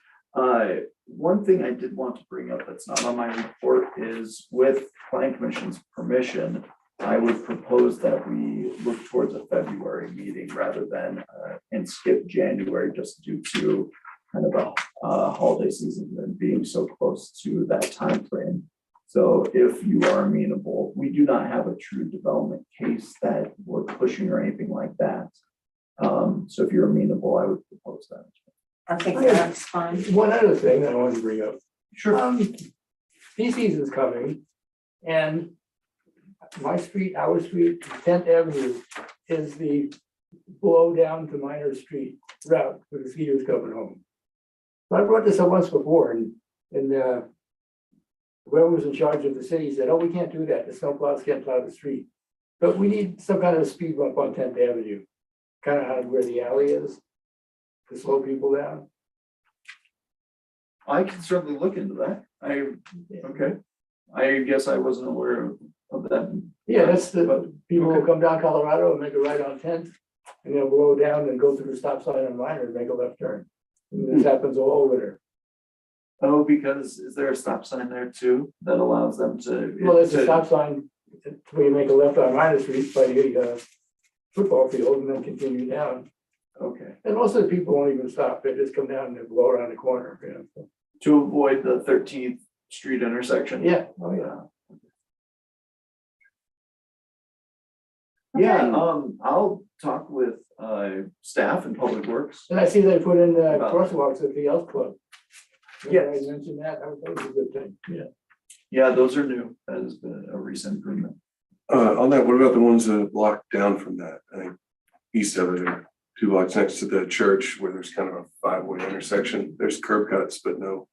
One thing I did want to bring up that's not on my report is with Plan Commission's permission, I would propose that we look towards a February meeting rather than and skip January just due to kind of a holiday season and being so close to that time frame. So if you are amenable, we do not have a true development case that we're pushing or anything like that. So if you're amenable, I would propose that. I think that's fine. One other thing that I wanted to bring up. Sure. Ski season's coming and my street, our street, 10th Avenue is the blow down to Minor Street route for the skiers coming home. So I brought this up once before and whoever was in charge of the city said, oh, we can't do that. The snowplows can't plow the street. But we need some kind of a speed bump on 10th Avenue, kind of out where the alley is, to slow people down. I can certainly look into that. Okay. I guess I wasn't aware of that. Yeah, that's the, people will come down Colorado and make a right on 10th, and they'll blow down and go through the stop sign on Minor and make a left turn. And this happens all winter. Oh, because is there a stop sign there too that allows them to? Well, there's a stop sign where you make a left on Minor Street by the football field and then continue down. Okay, And most of the people won't even stop. They just come down and they blow around the corner. You know? to avoid the 13th Street intersection. Yeah, oh yeah. Yeah, I'll talk with staff and Public Works. And I see they put in crosswalks at the Elks Club. Yes. I mentioned that. That was a good thing. Yeah. Yeah, those are new. That has been a recent improvement. On that, what about the ones that block down from that, I think, east of it, or 2 blocks next to the church where there's kind of a 5-way intersection, there's curb cuts, but no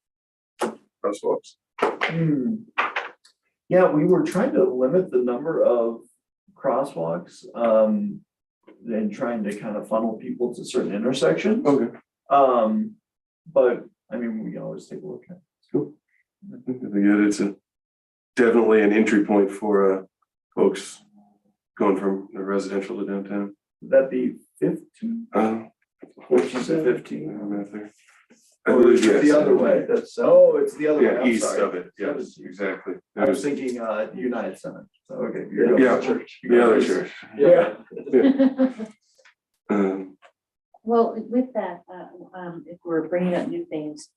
crosswalks. Yeah, we were trying to limit the number of crosswalks, and trying to kind of funnel people to certain intersections. Okay. But I mean, we can always take a look at it. Cool. I think that'd be good. It's definitely an entry point for folks going from the residential to downtown. That'd be 15, 14 to 15. I'm out there. I Or believe, is it yes. the other way? It's the other way. Yeah, I'm east sorry. of it, yes, exactly. I was thinking United Center. So, okay. you're going Yeah, to church. the other church. Yeah. Well, with that, if we're bringing up new things,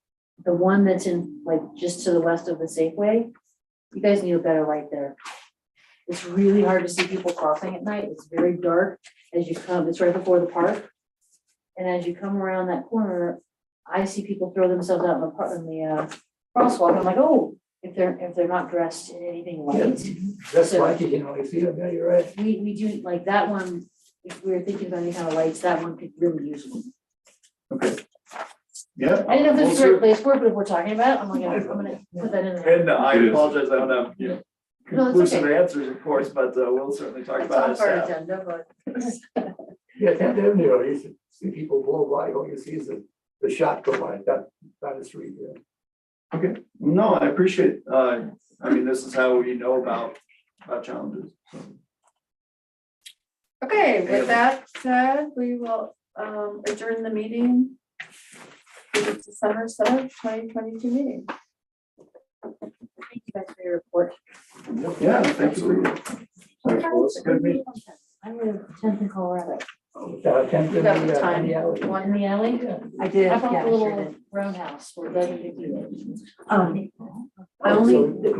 the one that's in, like, just to the west of the Safeway, you guys need a better light there. It's really hard to see people crossing at night. It's very dark as you come, it's right before the park. And as you come around that corner, I see people throw themselves out in the crosswalk. I'm like, oh, if they're not dressed in anything light. That's So- why you can only see them. Yeah, you're right. We do, like, that one, if we were thinking about any kind of lights, that one could really use one. Okay. Yeah. I didn't know if this is the we'll right place for it, but if we're talking about it, I'm gonna put that in there. And I It is. apologize, I don't have, No, it's conclusive okay. answers, of course, but we'll certainly talk It's about it. off our as staff. agenda, but. Yeah, 10th Avenue, I used to see people blow by, all you see is the shot go by, down the street, yeah. Okay, no, I appreciate, I mean, this is how we know about challenges. So. Okay, with that said, we will adjourn the meeting. To the December 7th, 2022 meeting. Thank you guys for your report. Yeah, thank you. Good meeting. I live 10th in Colorado. 10th You got the in time. the alley. One in the alley? Yeah. I did. I bought a little round house for $11.50. I Oh, only, so-